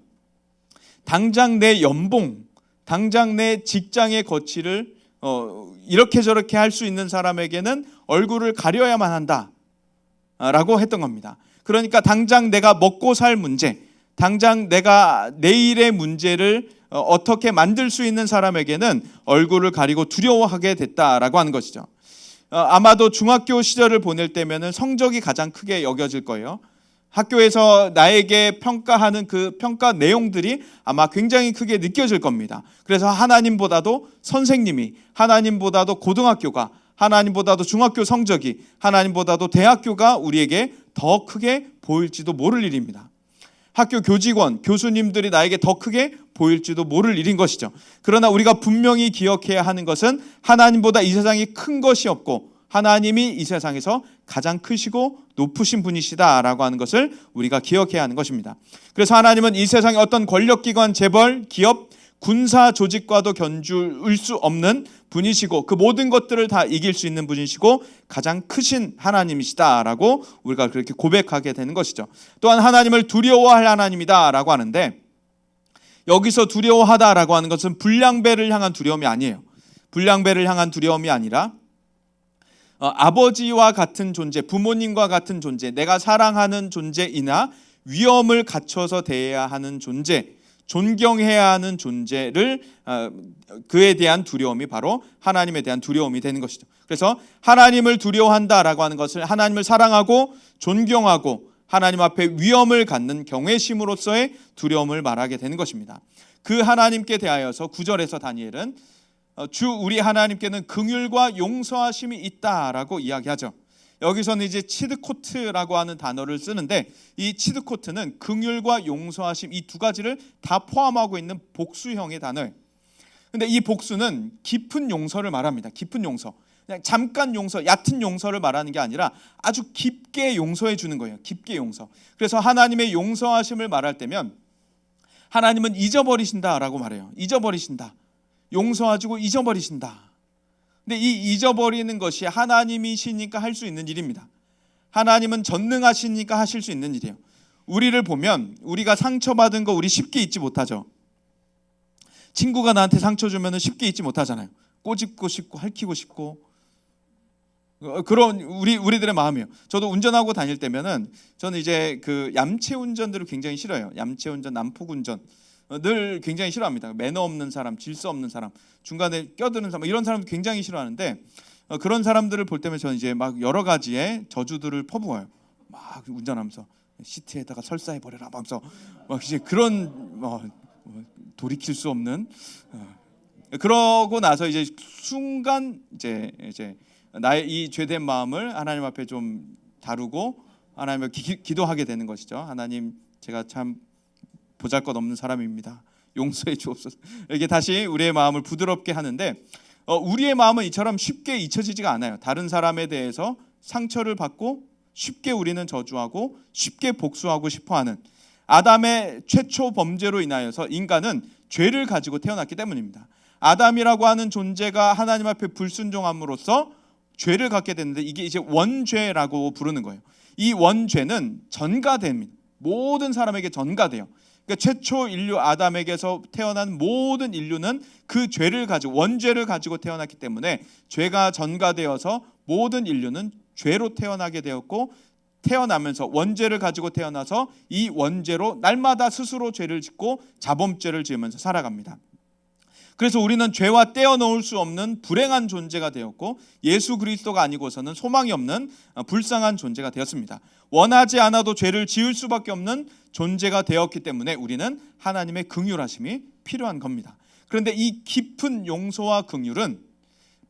당장 내 연봉, 당장 내 직장의 거취를 이렇게 저렇게 할 수 있는 사람에게는 얼굴을 가려야만 한다라고 했던 겁니다. 그러니까 당장 내가 먹고 살 문제, 당장 내가 내일의 문제를 어떻게 만들 수 있는 사람에게는 얼굴을 가리고 두려워하게 됐다라고 하는 것이죠. 아마도 중학교 시절을 보낼 때면은 성적이 가장 크게 여겨질 거예요. 학교에서 나에게 평가하는 그 평가 내용들이 아마 굉장히 크게 느껴질 겁니다. 그래서 하나님보다도 선생님이, 하나님보다도 고등학교가, 하나님보다도 중학교 성적이, 하나님보다도 대학교가 우리에게 더 크게 보일지도 모를 일입니다. 학교 교직원, 교수님들이 나에게 더 크게 보일지도 모를 일인 것이죠. 그러나 우리가 분명히 기억해야 하는 것은 하나님보다 이 세상이 큰 것이 없고 하나님이 이 세상에서 가장 크시고 높으신 분이시다라고 하는 것을 우리가 기억해야 하는 것입니다. 그래서 하나님은 이 세상의 어떤 권력기관, 재벌, 기업, 군사 조직과도 견줄 수 없는 분이시고 그 모든 것들을 다 이길 수 있는 분이시고 가장 크신 하나님이시다라고 우리가 그렇게 고백하게 되는 것이죠. 또한 하나님을 두려워할 하나님이다라고 하는데 여기서 두려워하다라고 하는 것은 불량배를 향한 두려움이 아니에요. 불량배를 향한 두려움이 아니라 아버지와 같은 존재, 부모님과 같은 존재, 내가 사랑하는 존재이나 위험을 갖춰서 대해야 하는 존재, 존경해야 하는 존재를 그에 대한 두려움이 바로 하나님에 대한 두려움이 되는 것이죠. 그래서 하나님을 두려워한다라고 하는 것을 하나님을 사랑하고 존경하고 하나님 앞에 위험을 갖는 경외심으로서의 두려움을 말하게 되는 것입니다. 그 하나님께 대하여서 9절에서 다니엘은 주 우리 하나님께는 긍휼과 용서하심이 있다라고 이야기하죠. 여기서는 이제 치드코트라고 하는 단어를 쓰는데 이 치드코트는 긍휼과 용서하심 이 두 가지를 다 포함하고 있는 복수형의 단어예요. 근데 이 복수는 깊은 용서를 말합니다. 깊은 용서. 그냥 잠깐 용서, 얕은 용서를 말하는 게 아니라 아주 깊게 용서해 주는 거예요. 깊게 용서. 그래서 하나님의 용서하심을 말할 때면 하나님은 잊어버리신다라고 말해요. 잊어버리신다. 용서하시고 잊어버리신다. 근데 이 잊어버리는 것이 하나님이시니까 할 수 있는 일입니다. 하나님은 전능하시니까 하실 수 있는 일이에요. 우리를 보면 우리가 상처받은 거 우리 쉽게 잊지 못하죠. 친구가 나한테 상처 주면 쉽게 잊지 못하잖아요. 꼬집고 싶고 핥히고 싶고 그런 우리들의 마음이에요. 저도 운전하고 다닐 때면은 저는 이제 그 얌체 운전들을 굉장히 싫어해요. 얌체 운전, 난폭 운전 늘 굉장히 싫어합니다. 매너 없는 사람, 질서 없는 사람, 중간에 껴드는 사람 이런 사람도 굉장히 싫어하는데 그런 사람들을 볼 때면 저는 이제 막 여러 가지의 저주들을 퍼부어요. 막 운전하면서 시트에다가 설사해 버려라 하면서 막 이제 그런 돌이킬 수 없는 그러고 나서 이제 순간 이제 나의 이 죄된 마음을 하나님 앞에 좀 다루고 하나님을 기도하게 되는 것이죠. 하나님, 제가 참 보잘것없는 사람입니다. 용서해 주옵소서. 이렇게 다시 우리의 마음을 부드럽게 하는데 우리의 마음은 이처럼 쉽게 잊혀지지가 않아요. 다른 사람에 대해서 상처를 받고 쉽게 우리는 저주하고 쉽게 복수하고 싶어하는 아담의 최초 범죄로 인하여서 인간은 죄를 가지고 태어났기 때문입니다. 아담이라고 하는 존재가 하나님 앞에 불순종함으로써 죄를 갖게 됐는데 이게 이제 원죄라고 부르는 거예요. 이 원죄는 전가됩니다. 모든 사람에게 전가돼요. 그러니까 최초 인류 아담에게서 태어난 모든 인류는 그 죄를 가지고 원죄를 가지고 태어났기 때문에 죄가 전가되어서 모든 인류는 죄로 태어나게 되었고 태어나면서 원죄를 가지고 태어나서 이 원죄로 날마다 스스로 죄를 짓고 자범죄를 지으면서 살아갑니다. 그래서 우리는 죄와 떼어놓을 수 없는 불행한 존재가 되었고 예수 그리스도가 아니고서는 소망이 없는 불쌍한 존재가 되었습니다. 원하지 않아도 죄를 지을 수밖에 없는 존재가 되었기 때문에 우리는 하나님의 긍휼하심이 필요한 겁니다. 그런데 이 깊은 용서와 긍휼은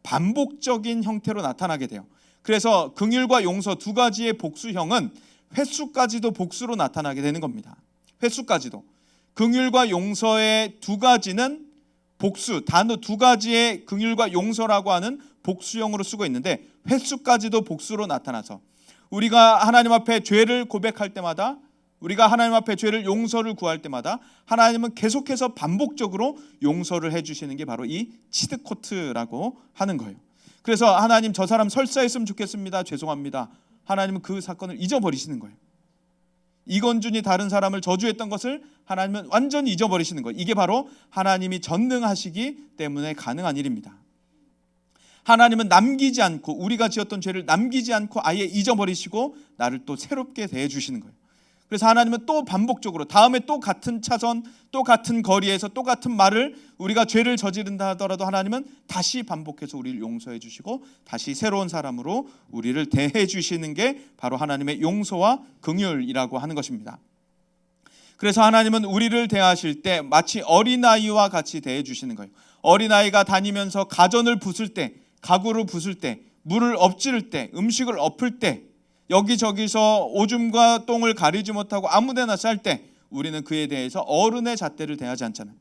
반복적인 형태로 나타나게 돼요. 그래서 긍휼과 용서 두 가지의 복수형은 횟수까지도 복수로 나타나게 되는 겁니다. 횟수까지도. 긍휼과 용서의 두 가지는 복수, 단어 두 가지의 긍휼과 용서라고 하는 복수형으로 쓰고 있는데 횟수까지도 복수로 나타나서 우리가 하나님 앞에 죄를 고백할 때마다 우리가 하나님 앞에 죄를 용서를 구할 때마다 하나님은 계속해서 반복적으로 용서를 해주시는 게 바로 이 치드코트라고 하는 거예요. 그래서 하나님, 저 사람 설사했으면 좋겠습니다. 죄송합니다. 하나님은 그 사건을 잊어버리시는 거예요. 이건준이 다른 사람을 저주했던 것을 하나님은 완전히 잊어버리시는 거예요. 이게 바로 하나님이 전능하시기 때문에 가능한 일입니다. 하나님은 남기지 않고 우리가 지었던 죄를 남기지 않고 아예 잊어버리시고 나를 또 새롭게 대해주시는 거예요. 그래서 하나님은 또 반복적으로 다음에 또 같은 차선, 또 같은 거리에서 또 같은 말을 우리가 죄를 저지른다 하더라도 하나님은 다시 반복해서 우리를 용서해 주시고 다시 새로운 사람으로 우리를 대해 주시는 게 바로 하나님의 용서와 긍휼이라고 하는 것입니다. 그래서 하나님은 우리를 대하실 때 마치 어린아이와 같이 대해 주시는 거예요. 어린아이가 다니면서 가전을 부술 때, 가구를 부술 때, 물을 엎지를 때, 음식을 엎을 때, 여기저기서 오줌과 똥을 가리지 못하고 아무데나 쌀 때 우리는 그에 대해서 어른의 잣대를 대하지 않잖아요.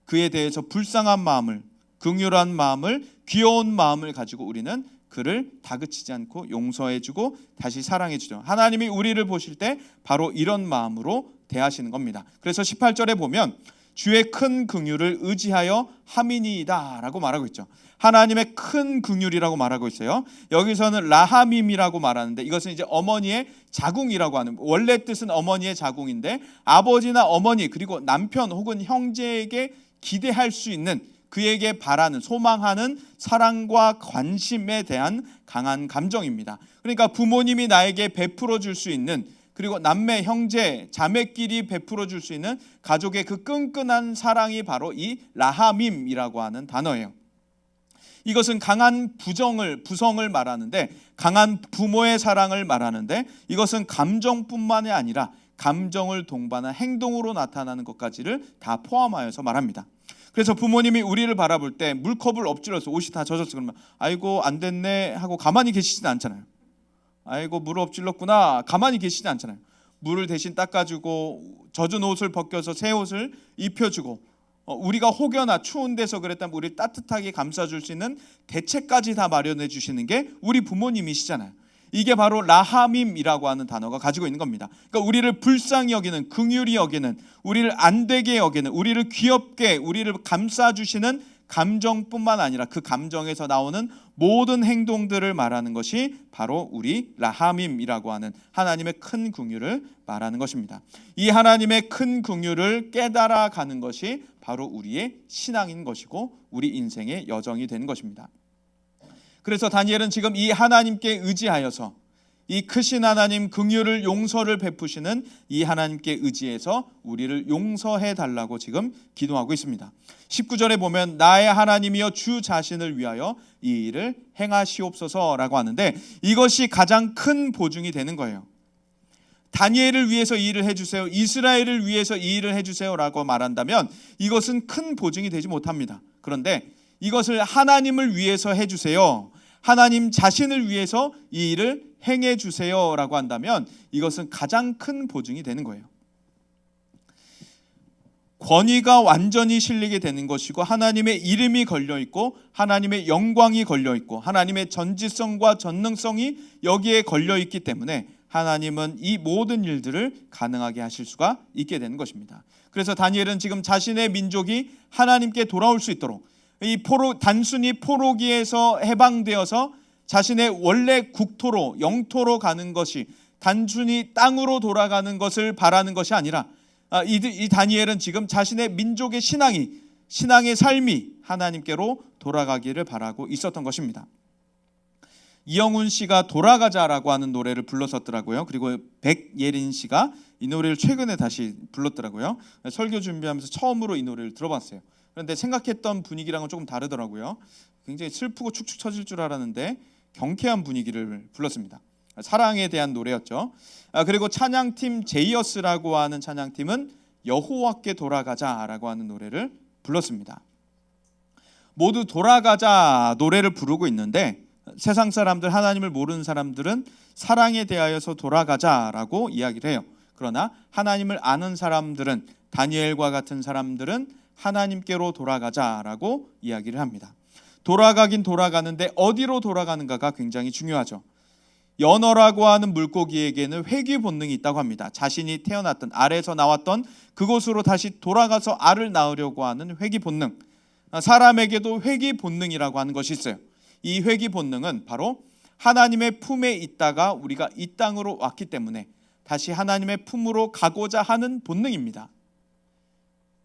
그에 대해서 불쌍한 마음을, 긍휼한 마음을, 귀여운 마음을 가지고 우리는 그를 다그치지 않고 용서해주고 다시 사랑해주죠. 하나님이 우리를 보실 때 바로 이런 마음으로 대하시는 겁니다. 그래서 18절에 보면 주의 큰 긍휼을 의지하여 함이니이다 라고 말하고 있죠. 하나님의 큰 긍휼이라고 말하고 있어요. 여기서는 라하밈이라고 말하는데 이것은 이제 어머니의 자궁이라고 하는, 원래 뜻은 어머니의 자궁인데 아버지나 어머니 그리고 남편 혹은 형제에게 기대할 수 있는, 그에게 바라는, 소망하는 사랑과 관심에 대한 강한 감정입니다. 그러니까 부모님이 나에게 베풀어 줄 수 있는, 그리고 남매, 형제, 자매끼리 베풀어 줄 수 있는 가족의 그 끈끈한 사랑이 바로 이 라하밈이라고 하는 단어예요. 이것은 강한 부성을 말하는데, 강한 부모의 사랑을 말하는데, 이것은 감정뿐만이 아니라 감정을 동반한 행동으로 나타나는 것까지를 다 포함하여서 말합니다. 그래서 부모님이 우리를 바라볼 때 물컵을 엎질러서 옷이 다 젖었어 그러면 아이고 안 됐네 하고 가만히 계시지는 않잖아요. 아이고 물을 엎질렀구나 가만히 계시지 않잖아요. 물을 대신 닦아주고 젖은 옷을 벗겨서 새 옷을 입혀주고 우리가 혹여나 추운 데서 그랬다면 우리를 따뜻하게 감싸줄 수 있는 대책까지 다 마련해 주시는 게 우리 부모님이시잖아요. 이게 바로 라하밈이라고 하는 단어가 가지고 있는 겁니다. 그러니까 우리를 불쌍히 여기는, 긍휼히 여기는, 우리를 안 되게 여기는, 우리를 귀엽게, 우리를 감싸주시는 감정뿐만 아니라 그 감정에서 나오는 모든 행동들을 말하는 것이 바로 우리 라하밈이라고 하는 하나님의 큰 긍휼을 말하는 것입니다. 이 하나님의 큰 긍휼을 깨달아가는 것이 바로 우리의 신앙인 것이고 우리 인생의 여정이 되는 것입니다. 그래서 다니엘은 지금 이 하나님께 의지하여서 이 크신 하나님, 긍휼을, 용서를 베푸시는 이 하나님께 의지해서 우리를 용서해 달라고 지금 기도하고 있습니다. 19절에 보면 나의 하나님이여 주 자신을 위하여 이 일을 행하시옵소서라고 하는데 이것이 가장 큰 보증이 되는 거예요. 다니엘을 위해서 이 일을 해주세요, 이스라엘을 위해서 이 일을 해주세요라고 말한다면 이것은 큰 보증이 되지 못합니다. 그런데 이것을 하나님을 위해서 해주세요, 하나님 자신을 위해서 이 일을 행해 주세요라고 한다면 이것은 가장 큰 보증이 되는 거예요. 권위가 완전히 실리게 되는 것이고, 하나님의 이름이 걸려있고 하나님의 영광이 걸려있고 하나님의 전지성과 전능성이 여기에 걸려있기 때문에 하나님은 이 모든 일들을 가능하게 하실 수가 있게 되는 것입니다. 그래서 다니엘은 지금 자신의 민족이 하나님께 돌아올 수 있도록, 이 단순히 포로기에서 해방되어서 자신의 원래 국토로, 영토로 가는 것이, 단순히 땅으로 돌아가는 것을 바라는 것이 아니라 이 다니엘은 지금 자신의 민족의 신앙의 삶이 하나님께로 돌아가기를 바라고 있었던 것입니다. 이영훈 씨가 돌아가자라고 하는 노래를 불렀었더라고요. 그리고 백예린 씨가 이 노래를 최근에 다시 불렀더라고요. 설교 준비하면서 처음으로 이 노래를 들어봤어요. 그런데 생각했던 분위기랑은 조금 다르더라고요. 굉장히 슬프고 축축 처질 줄 알았는데 경쾌한 분위기를 불렀습니다. 사랑에 대한 노래였죠. 그리고 찬양팀 제이어스라고 하는 찬양팀은 여호와께 돌아가자라고 하는 노래를 불렀습니다. 모두 돌아가자 노래를 부르고 있는데, 세상 사람들, 하나님을 모르는 사람들은 사랑에 대하여서 돌아가자라고 이야기를 해요. 그러나 하나님을 아는 사람들은, 다니엘과 같은 사람들은 하나님께로 돌아가자라고 이야기를 합니다. 돌아가긴 돌아가는데 어디로 돌아가는가가 굉장히 중요하죠. 연어라고 하는 물고기에게는 회귀 본능이 있다고 합니다. 자신이 태어났던, 알에서 나왔던 그곳으로 다시 돌아가서 알을 낳으려고 하는 회귀 본능. 사람에게도 회귀 본능이라고 하는 것이 있어요. 이 회귀 본능은 바로 하나님의 품에 있다가 우리가 이 땅으로 왔기 때문에 다시 하나님의 품으로 가고자 하는 본능입니다.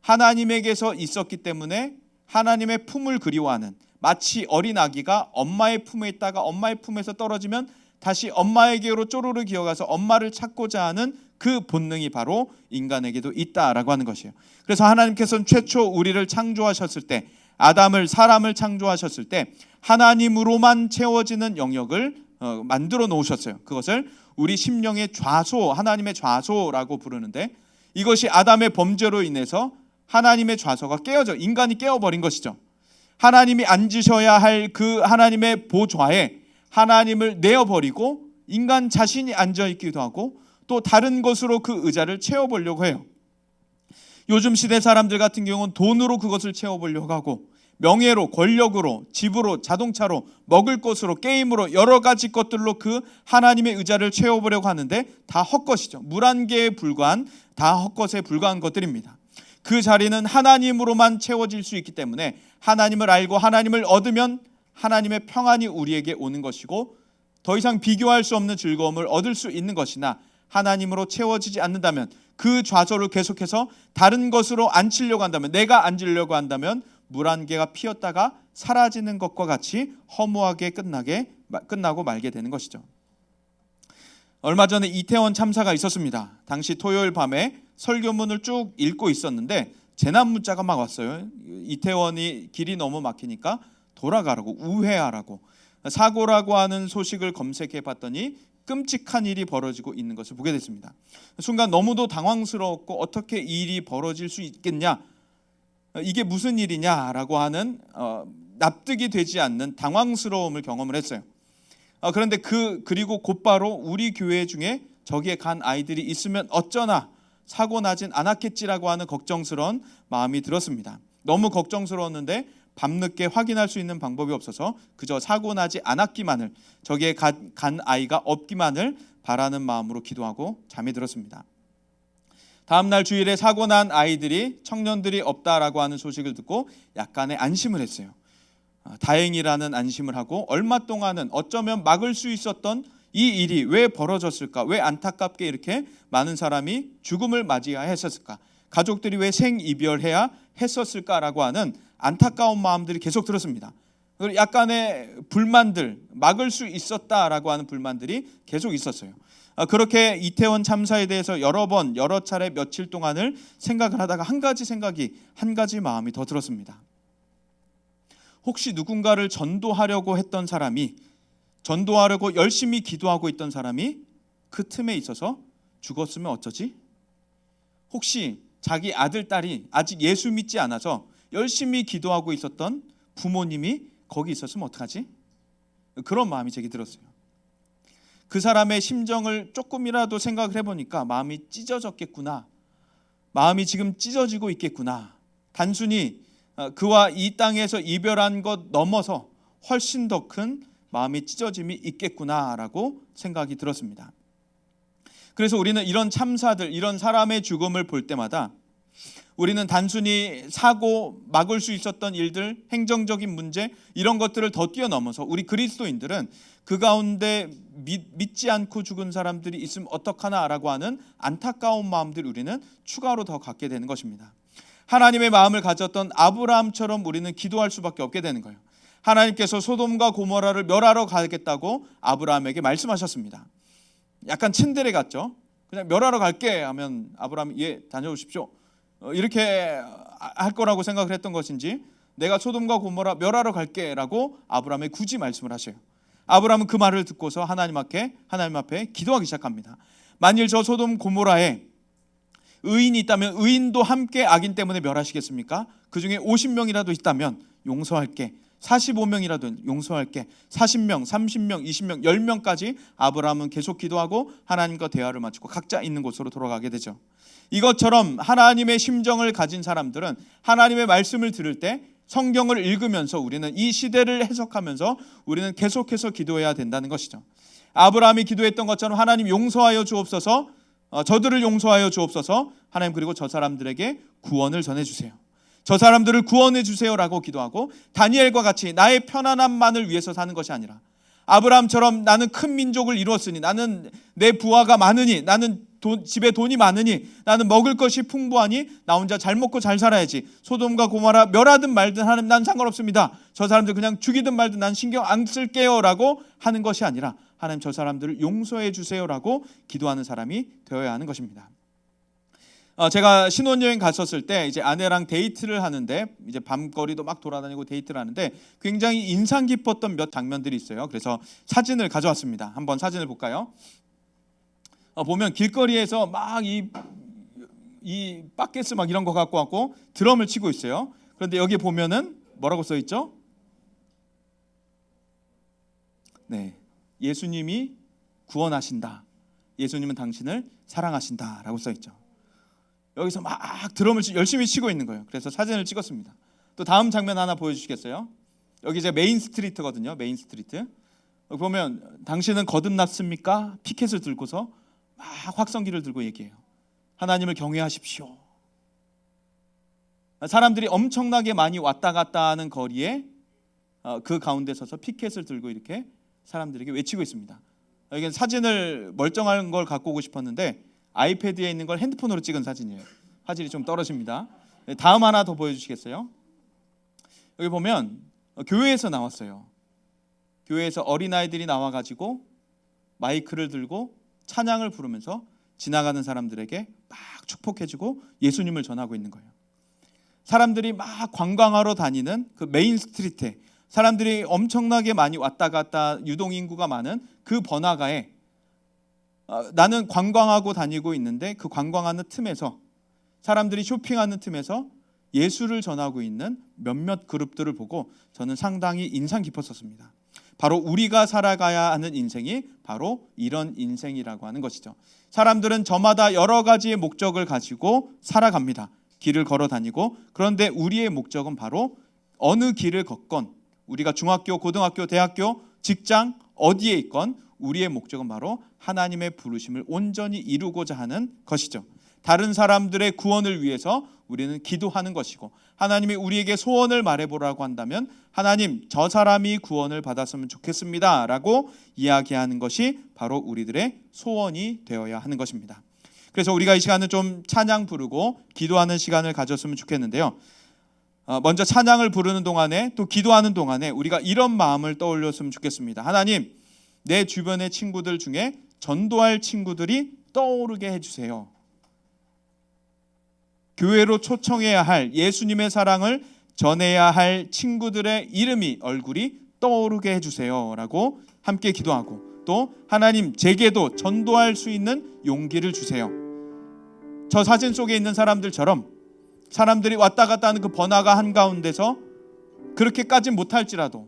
하나님에게서 있었기 때문에 하나님의 품을 그리워하는, 마치 어린 아기가 엄마의 품에 있다가 엄마의 품에서 떨어지면 다시 엄마에게로 쪼르르 기어가서 엄마를 찾고자 하는 그 본능이 바로 인간에게도 있다라고 하는 것이에요. 그래서 하나님께서는 최초 우리를 창조하셨을 때, 사람을 창조하셨을 때 하나님으로만 채워지는 영역을 만들어 놓으셨어요. 그것을 우리 심령의 좌소, 하나님의 좌소라고 부르는데, 이것이 아담의 범죄로 인해서 하나님의 좌소가 깨어져, 인간이 깨어버린 것이죠. 하나님이 앉으셔야 할 그 하나님의 보좌에 하나님을 내어버리고 인간 자신이 앉아있기도 하고 또 다른 것으로 그 의자를 채워보려고 해요. 요즘 시대 사람들 같은 경우는 돈으로 그것을 채워보려고 하고, 명예로, 권력으로, 집으로, 자동차로, 먹을 것으로, 게임으로, 여러 가지 것들로 그 하나님의 의자를 채워보려고 하는데 다 헛것이죠. 물 한 개에 불과한, 다 헛것에 불과한 것들입니다. 그 자리는 하나님으로만 채워질 수 있기 때문에 하나님을 알고 하나님을 얻으면 하나님의 평안이 우리에게 오는 것이고 더 이상 비교할 수 없는 즐거움을 얻을 수 있는 것이나, 하나님으로 채워지지 않는다면, 그 좌소를 계속해서 다른 것으로 앉히려고 한다면, 내가 앉으려고 한다면 물 한 개가 피었다가 사라지는 것과 같이 허무하게 끝나고 말게 되는 것이죠. 얼마 전에 이태원 참사가 있었습니다. 당시 토요일 밤에 설교문을 쭉 읽고 있었는데 재난 문자가 막 왔어요. 이태원이 길이 너무 막히니까 돌아가라고, 우회하라고. 사고라고 하는 소식을 검색해 봤더니 끔찍한 일이 벌어지고 있는 것을 보게 됐습니다. 순간 너무도 당황스러웠고, 어떻게 이 일이 벌어질 수 있겠냐, 이게 무슨 일이냐라고 하는 납득이 되지 않는 당황스러움을 경험을 했어요. 그런데 그리고 곧바로 우리 교회 중에 저기에 간 아이들이 있으면 어쩌나 사고 나진 않았겠지라고 하는 걱정스러운 마음이 들었습니다. 너무 걱정스러웠는데 밤늦게 확인할 수 있는 방법이 없어서 그저 사고 나지 않았기만을, 저기에 간 아이가 없기만을 바라는 마음으로 기도하고 잠이 들었습니다. 다음날 주일에 사고 난 아이들이, 청년들이 없다라고 하는 소식을 듣고 약간의 안심을 했어요. 다행이라는 안심을 하고, 얼마 동안은 어쩌면 막을 수 있었던 이 일이 왜 벌어졌을까, 왜 안타깝게 이렇게 많은 사람이 죽음을 맞이해야 했었을까, 가족들이 왜 생이별해야 했었을까라고 하는 안타까운 마음들이 계속 들었습니다. 그리고 약간의 불만들, 막을 수 있었다라고 하는 불만들이 계속 있었어요. 그렇게 이태원 참사에 대해서 여러 차례 며칠 동안을 생각을 하다가 한 가지 마음이 더 들었습니다. 혹시 누군가를 전도하려고 했던 사람이, 전도하려고 열심히 기도하고 있던 사람이 그 틈에 있어서 죽었으면 어쩌지? 혹시 자기 아들, 딸이 아직 예수 믿지 않아서 열심히 기도하고 있었던 부모님이 거기 있었으면 어떡하지? 그런 마음이 제게 들었어요. 그 사람의 심정을 조금이라도 생각을 해보니까 마음이 찢어졌겠구나. 마음이 지금 찢어지고 있겠구나. 단순히 그와 이 땅에서 이별한 것 넘어서 훨씬 더 큰 마음의 찢어짐이 있겠구나라고 생각이 들었습니다. 그래서 우리는 이런 참사들, 이런 사람의 죽음을 볼 때마다 우리는 단순히 사고, 막을 수 있었던 일들, 행정적인 문제 이런 것들을 더 뛰어넘어서 우리 그리스도인들은 그 가운데 믿지 않고 죽은 사람들이 있으면 어떡하나라고 하는 안타까운 마음들을 우리는 추가로 더 갖게 되는 것입니다. 하나님의 마음을 가졌던 아브라함처럼 우리는 기도할 수밖에 없게 되는 거예요. 하나님께서 소돔과 고모라를 멸하러 가겠다고 아브라함에게 말씀하셨습니다. 약간 츤데레 같죠? 그냥 멸하러 갈게 하면 아브라함이 예 다녀오십시오 이렇게 할 거라고 생각을 했던 것인지, 내가 소돔과 고모라 멸하러 갈게 라고 아브라함이 굳이 말씀을 하셔요. 아브라함은 그 말을 듣고서 하나님 앞에 기도하기 시작합니다. 만일 저 소돔 고모라에 의인이 있다면 의인도 함께 악인 때문에 멸하시겠습니까? 그 중에 50명이라도 있다면 용서할게. 45명이라도 용서할게. 40명, 30명, 20명, 10명까지 아브라함은 계속 기도하고 하나님과 대화를 마치고 각자 있는 곳으로 돌아가게 되죠. 이것처럼 하나님의 심정을 가진 사람들은 하나님의 말씀을 들을 때 성경을 읽으면서 우리는 이 시대를 해석하면서 우리는 계속해서 기도해야 된다는 것이죠. 아브라함이 기도했던 것처럼 하나님 용서하여 주옵소서, 저들을 용서하여 주옵소서. 하나님 그리고 저 사람들에게 구원을 전해주세요. 저 사람들을 구원해 주세요라고 기도하고, 다니엘과 같이 나의 편안함만을 위해서 사는 것이 아니라 아브라함처럼 나는 큰 민족을 이루었으니, 나는 내 부하가 많으니, 나는 집에 돈이 많으니, 나는 먹을 것이 풍부하니 나 혼자 잘 먹고 잘 살아야지. 소돔과 고모라 멸하든 말든 하나님 난 상관없습니다. 저 사람들 그냥 죽이든 말든 난 신경 안 쓸게요 라고 하는 것이 아니라 하나님 저 사람들을 용서해 주세요라고 기도하는 사람이 되어야 하는 것입니다. 제가 신혼여행 갔었을 때 이제 아내랑 데이트를 하는데, 이제 밤거리도 막 돌아다니고 데이트를 하는데 굉장히 인상 깊었던 몇 장면들이 있어요. 그래서 사진을 가져왔습니다. 한번 사진을 볼까요? 보면 길거리에서 막 이 바켓스 막 이런 거 갖고 왔고 드럼을 치고 있어요. 그런데 여기 보면은 뭐라고 써 있죠? 네, 예수님이 구원하신다. 예수님은 당신을 사랑하신다라고 써 있죠. 여기서 막 드럼을 열심히 치고 있는 거예요. 그래서 사진을 찍었습니다. 또 다음 장면 하나 보여주시겠어요? 여기 이제 메인 스트리트거든요. 메인 스트리트. 여기 보면 당신은 거듭났습니까? 피켓을 들고서 막 확성기를 들고 얘기해요. 하나님을 경외하십시오. 사람들이 엄청나게 많이 왔다 갔다 하는 거리에 그 가운데 서서 피켓을 들고 이렇게 사람들에게 외치고 있습니다. 여기는 사진을 멀쩡한 걸 갖고 오고 싶었는데 아이패드에 있는 걸 핸드폰으로 찍은 사진이에요. 화질이 좀 떨어집니다. 다음 하나 더 보여주시겠어요? 여기 보면 교회에서 나왔어요. 교회에서 어린아이들이 나와가지고 마이크를 들고 찬양을 부르면서 지나가는 사람들에게 막 축복해주고 예수님을 전하고 있는 거예요. 사람들이 막 관광하러 다니는 그 메인 스트리트에 사람들이 엄청나게 많이 왔다 갔다 유동인구가 많은 그 번화가에 나는 관광하고 다니고 있는데 그 관광하는 틈에서, 사람들이 쇼핑하는 틈에서 예수를 전하고 있는 몇몇 그룹들을 보고 저는 상당히 인상 깊었었습니다. 바로 우리가 살아가야 하는 인생이 바로 이런 인생이라고 하는 것이죠. 사람들은 저마다 여러 가지의 목적을 가지고 살아갑니다. 길을 걸어 다니고, 그런데 우리의 목적은 바로 어느 길을 걷건, 우리가 중학교, 고등학교, 대학교, 직장 어디에 있건 우리의 목적은 바로 하나님의 부르심을 온전히 이루고자 하는 것이죠. 다른 사람들의 구원을 위해서 우리는 기도하는 것이고, 하나님이 우리에게 소원을 말해보라고 한다면 하나님 저 사람이 구원을 받았으면 좋겠습니다 라고 이야기하는 것이 바로 우리들의 소원이 되어야 하는 것입니다. 그래서 우리가 이 시간은 좀 찬양 부르고 기도하는 시간을 가졌으면 좋겠는데요. 먼저 찬양을 부르는 동안에 또 기도하는 동안에 우리가 이런 마음을 떠올렸으면 좋겠습니다. 하나님, 내 주변의 친구들 중에 전도할 친구들이 떠오르게 해주세요. 교회로 초청해야 할, 예수님의 사랑을 전해야 할 친구들의 이름이, 얼굴이 떠오르게 해주세요 라고 함께 기도하고, 또 하나님 제게도 전도할 수 있는 용기를 주세요. 저 사진 속에 있는 사람들처럼 사람들이 왔다 갔다 하는 그 번화가 한가운데서 그렇게까지 못할지라도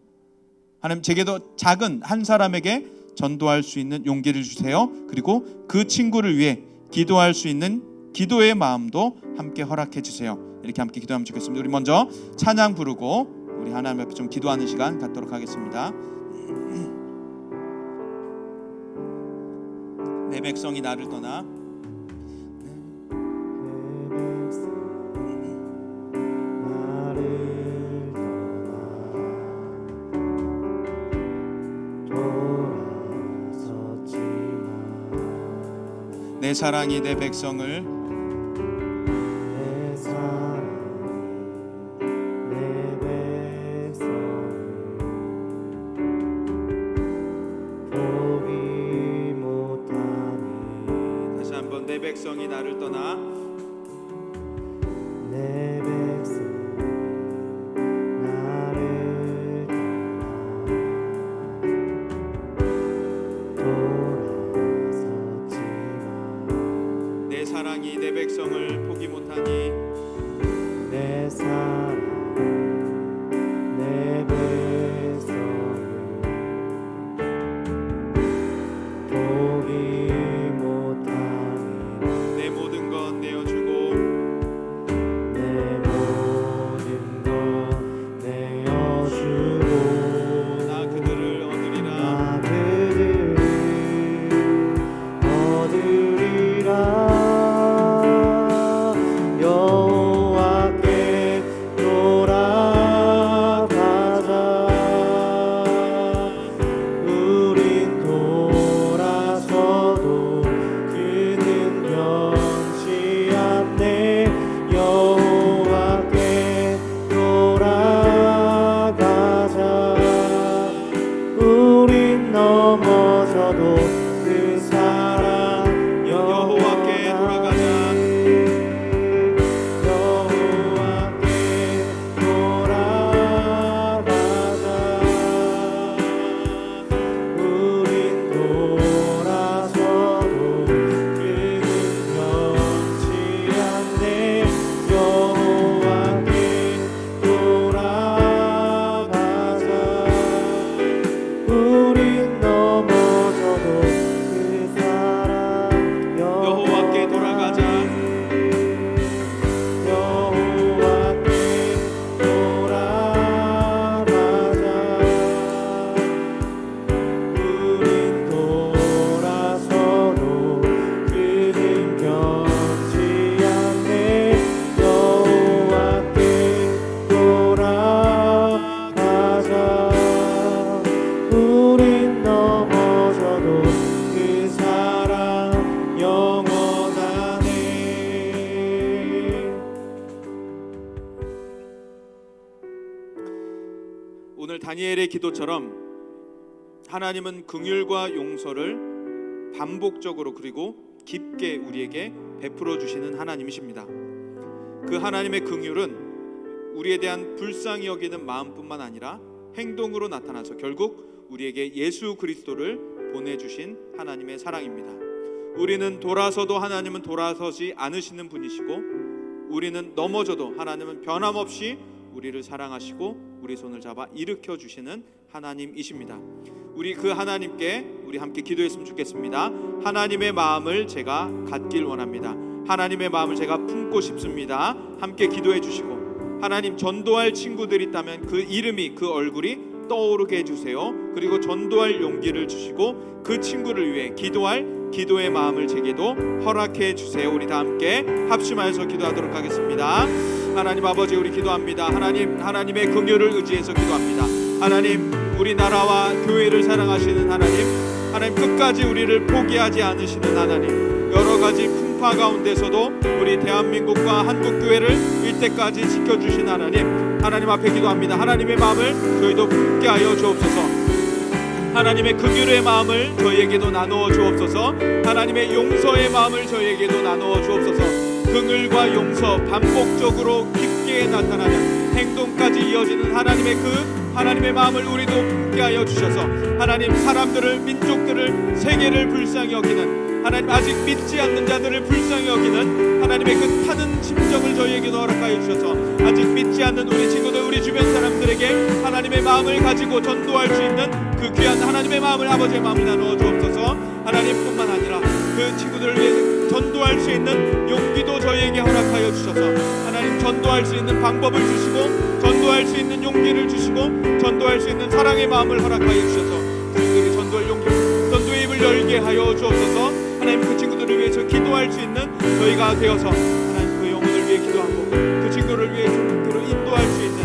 하나님 제게도 작은 한 사람에게 전도할 수 있는 용기를 주세요. 그리고 그 친구를 위해 기도할 수 있는 기도의 마음도 함께 허락해 주세요. 이렇게 함께 기도하면 좋겠습니다. 우리 먼저 찬양 부르고 우리 하나님 앞에 좀 기도하는 시간 갖도록 하겠습니다. 내 백성이 나를 떠나 내 사랑이 내 백성을 포기 못하니 다시 한번 내 백성이 나를 떠나 내 백성 나를 떠나 내 사랑이 내 백성을 포기 못하니 내 사랑 내 백성을 포기 못하니 내 모든 것 내어주고 내 모든 것 내어주고 나 그들을 얻으리라 나 그들을 얻으리라 여호와께 돌아가자 우린 돌아서도 그는 변치 않네 여호와께 돌아가자 우린 넘어져도 그 사랑 여호와께 돌아가자 여호와께 돌아가자 우린 돌아서도 그는 변치 않네 여호와께 돌아가자 우린 넘어져도 그 사랑 여호와께 돌아가자 여호와께 돌아가자 우린 돌아서도 그는 변치 않네 여호와께 돌아가자 우린 넘어져도 그 사랑 영원하네. 오늘 다니엘의 기도처럼 하나님은 긍휼과 용서를 반복적으로 그리고 깊게 우리에게 베풀어 주시는 하나님이십니다. 그 하나님의 긍휼은 우리에 대한 불쌍히 여기는 마음뿐만 아니라 행동으로 나타나서 결국 우리에게 예수 그리스도를 보내주신 하나님의 사랑입니다. 우리는 돌아서도 하나님은 돌아서지 않으시는 분이시고 우리는 넘어져도 하나님은 변함없이 우리를 사랑하시고 우리 손을 잡아 일으켜 주시는 하나님이십니다. 우리 그 하나님께 우리 함께 기도했으면 좋겠습니다. 하나님의 마음을 제가 갖길 원합니다. 하나님의 마음을 제가 품고 싶습니다. 함께 기도해 주시고 하나님 전도할 친구들이 있다면 그 이름이 그 얼굴이 떠오르게 해주세요. 그리고 전도할 용기를 주시고 그 친구를 위해 기도할 기도의 마음을 제게도 허락해 주세요. 우리 다 함께 합심하여서 기도하도록 하겠습니다. 하나님 아버지 우리 기도합니다. 하나님의 긍휼을 의지해서 기도합니다. 하나님 우리나라와 교회를 사랑하시는 하나님 끝까지 우리를 포기하지 않으시는 하나님 여러 가지 풍파 가운데서도 우리 대한민국과 한국교회를 이때까지 지켜주신 하나님 앞에 기도합니다. 하나님의 마음을 저희도 품게 하여 주옵소서. 하나님의 긍휼의 마음을 저희에게도 나누어 주옵소서. 하나님의 용서의 마음을 저희에게도 나누어 주옵소서. 긍휼과 용서 반복적으로 깊게 나타나는 행동까지 이어지는 하나님의 그 하나님의 마음을 우리도 품게 하여 주셔서 하나님 사람들을, 민족들을, 세계를 불쌍히 여기는, 하나님 아직 믿지 않는 자들을 불쌍히 여기는 하나님의 그 타는 심정을 저희에게도 허락하여 주셔서 아직 믿지 않는 우리 친구들, 우리 주변 사람들에게 하나님의 마음을 가지고 전도할 수 있는 그 귀한 하나님의 마음을, 아버지의 마음을 나누어 주옵소서. 하나님뿐만 아니라 그 친구들을 위해 전도할 수 있는 용기도 저희에게 허락하여 주셔서 하나님 전도할 수 있는 방법을 주시고, 전도할 수 있는 용기를 주시고, 전도할 수 있는 사랑의 마음을 허락하여 주셔서 그들이 전도할 용기, 전도의 입을 열게 하여 주옵소서. 하나님 그 친구들을 위해서 기도할 수 있는 저희가 되어서 하나님 그 영혼을 위해 기도하고 그 친구를 위해 그로 인도할 수 있는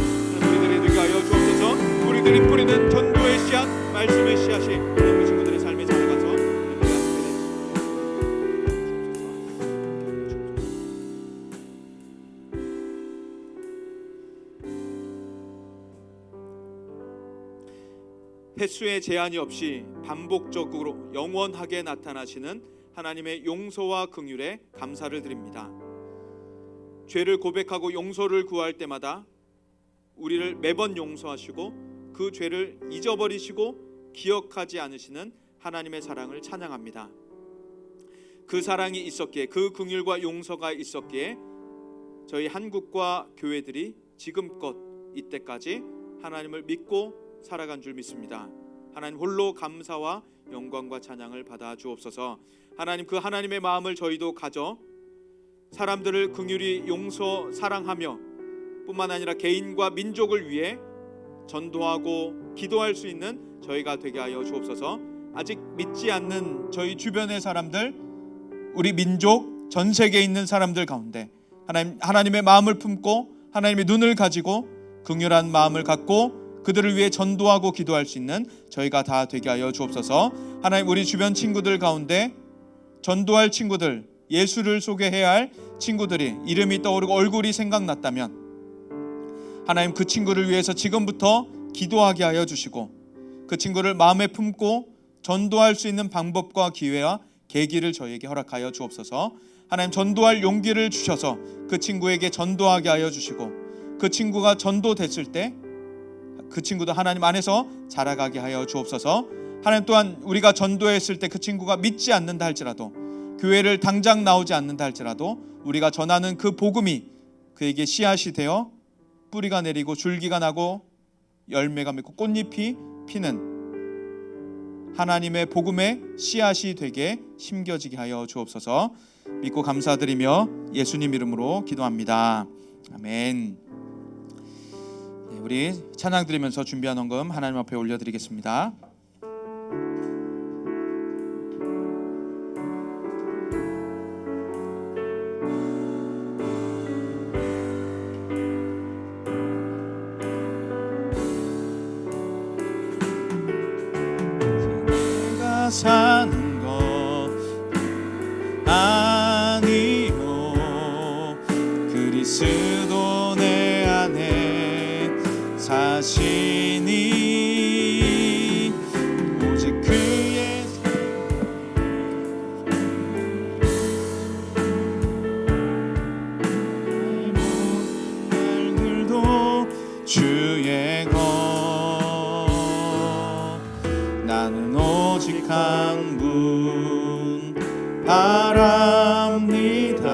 우리들이 되게 하여 주옵소서. 우리들이 뿌리는 전도의 씨앗, 말씀의 씨앗이 그 친구들의 삶에 자라가서 횟수의 제한이 없이 반복적으로 영원하게 나타나시는 하나님의 용서와 긍휼에 감사를 드립니다. 죄를 고백하고 용서를 구할 때마다 우리를 매번 용서하시고 그 죄를 잊어버리시고 기억하지 않으시는 하나님의 사랑을 찬양합니다. 그 사랑이 있었기에, 그 긍휼과 용서가 있었기에 저희 한국과 교회들이 지금껏 이때까지 하나님을 믿고 살아간 줄 믿습니다. 하나님 홀로 감사와 영광과 찬양을 받아 주옵소서. 하나님 그 하나님의 마음을 저희도 가져 사람들을 긍휼히 용서 사랑하며 뿐만 아니라 개인과 민족을 위해 전도하고 기도할 수 있는 저희가 되게 하여 주옵소서. 아직 믿지 않는 저희 주변의 사람들, 우리 민족, 전 세계에 있는 사람들 가운데 하나님의 마음을 품고 하나님의 눈을 가지고 긍휼한 마음을 갖고 그들을 위해 전도하고 기도할 수 있는 저희가 다 되게 하여 주옵소서. 하나님 우리 주변 친구들 가운데 전도할 친구들, 예수를 소개해야 할 친구들이 이름이 떠오르고 얼굴이 생각났다면 하나님 그 친구를 위해서 지금부터 기도하게 하여 주시고 그 친구를 마음에 품고 전도할 수 있는 방법과 기회와 계기를 저희에게 허락하여 주옵소서. 하나님 전도할 용기를 주셔서 그 친구에게 전도하게 하여 주시고 그 친구가 전도됐을 때 그 친구도 하나님 안에서 자라가게 하여 주옵소서. 하나님 또한 우리가 전도했을 때 그 친구가 믿지 않는다 할지라도, 교회를 당장 나오지 않는다 할지라도 우리가 전하는 그 복음이 그에게 씨앗이 되어 뿌리가 내리고 줄기가 나고 열매가 맺고 꽃잎이 피는 하나님의 복음의 씨앗이 되게 심겨지게 하여 주옵소서. 믿고 감사드리며 예수님 이름으로 기도합니다. 아멘. 네, 우리 찬양 드리면서 준비한 헌금 하나님 앞에 올려드리겠습니다. 내가 사는 것 아니요 그리스도 내 안에 사시니 오직 그의 날들도 주의 것 나는 오직 한 분 바랍니다.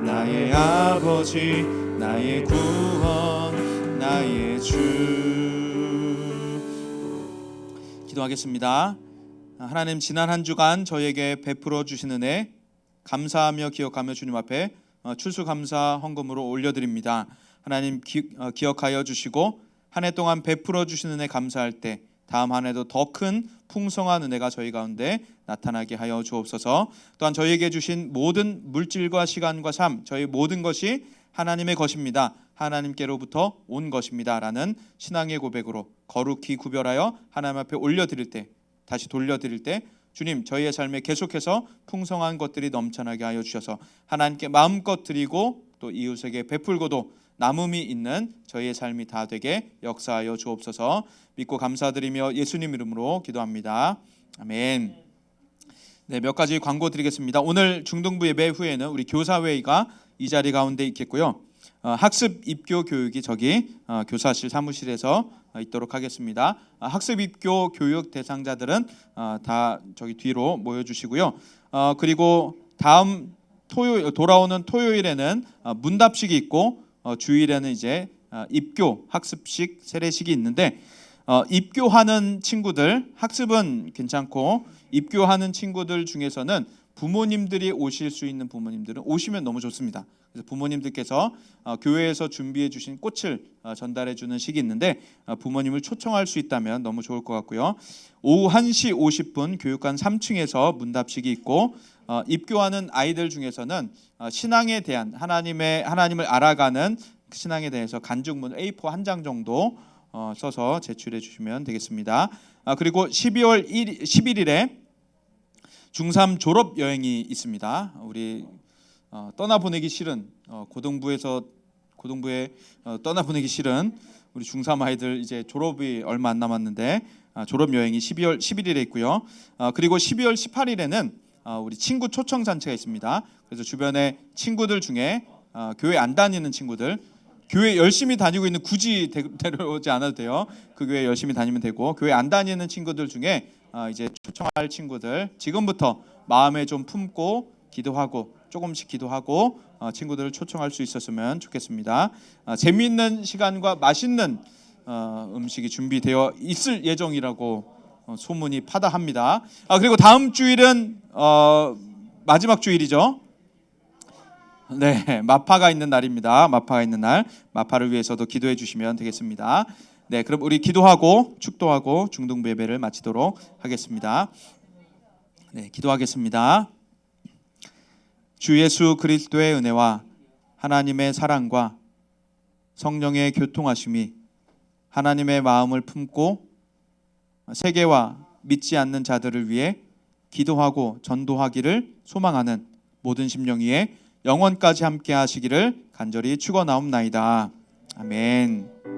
나의 아버지 나의 구원 나의 주. 기도하겠습니다. 하나님 지난 한 주간 저에게 베풀어 주신 은혜 감사하며 기억하며 주님 앞에 추수감사 헌금으로 올려드립니다. 하나님 기억하여 주시고 한 해 동안 베풀어 주신 은혜 감사할 때 다음 한 해도 더 큰 풍성한 은혜가 저희 가운데 나타나게 하여 주옵소서. 또한 저희에게 주신 모든 물질과 시간과 삶, 저희 모든 것이 하나님의 것입니다. 하나님께로부터 온 것입니다 라는 신앙의 고백으로 거룩히 구별하여 하나님 앞에 올려드릴 때, 다시 돌려드릴 때 주님 저희의 삶에 계속해서 풍성한 것들이 넘쳐나게 하여 주셔서 하나님께 마음껏 드리고 또 이웃에게 베풀고도 남음이 있는 저희의 삶이 다 되게 역사하여 주옵소서. 믿고 감사드리며 예수님 이름으로 기도합니다. 아멘. 네, 몇 가지 광고 드리겠습니다. 오늘 중등부 예배 후에는 우리 교사회의가 이 자리 가운데 있겠고요. 학습 입교 교육이 저기 교사실 사무실에서 있도록 하겠습니다. 학습 입교 교육 대상자들은 다 저기 뒤로 모여주시고요. 그리고 다음 돌아오는 토요일에는 문답식이 있고 주일에는 이제 입교 학습식 세례식이 있는데 입교하는 친구들, 학습은 괜찮고 입교하는 친구들 중에서는 부모님들이 오실 수 있는 부모님들은 오시면 너무 좋습니다. 그래서 부모님들께서 교회에서 준비해 주신 꽃을 전달해 주는 식이 있는데 부모님을 초청할 수 있다면 너무 좋을 것 같고요. 오후 1시 50분 교육관 3층에서 문답식이 있고 입교하는 아이들 중에서는 신앙에 대한 하나님을 알아가는 신앙에 대해서 간증문 A4 한 장 정도 써서 제출해 주시면 되겠습니다. 그리고 12월 11일에 중3 졸업 여행이 있습니다. 우리 떠나보내기 싫은 고등부에 떠나보내기 싫은 우리 중3 아이들 이제 졸업이 얼마 안 남았는데 졸업 여행이 12월 11일에 있고요. 그리고 12월 18일에는 우리 친구 초청 잔치가 있습니다. 그래서 주변에 친구들 중에 교회 안 다니는 친구들, 교회 열심히 다니고 있는 굳이 데려오지 않아도 돼요. 그 교회 열심히 다니면 되고 교회 안 다니는 친구들 중에 이제 초청할 친구들 지금부터 마음에 좀 품고 기도하고 조금씩 기도하고 친구들을 초청할 수 있었으면 좋겠습니다. 재미있는 시간과 맛있는 음식이 준비되어 있을 예정이라고 소문이 파다합니다. 그리고 다음 주일은 마지막 주일이죠. 네, 마파가 있는 날입니다. 마파가 있는 날, 마파를 위해서도 기도해 주시면 되겠습니다. 네, 그럼 우리 기도하고 축도하고 중등부 예배를 마치도록 하겠습니다. 네, 기도하겠습니다. 주 예수 그리스도의 은혜와 하나님의 사랑과 성령의 교통하심이 하나님의 마음을 품고 세계와 믿지 않는 자들을 위해 기도하고 전도하기를 소망하는 모든 심령 위에 영원까지 함께 하시기를 간절히 축원하옵나이다. 아멘.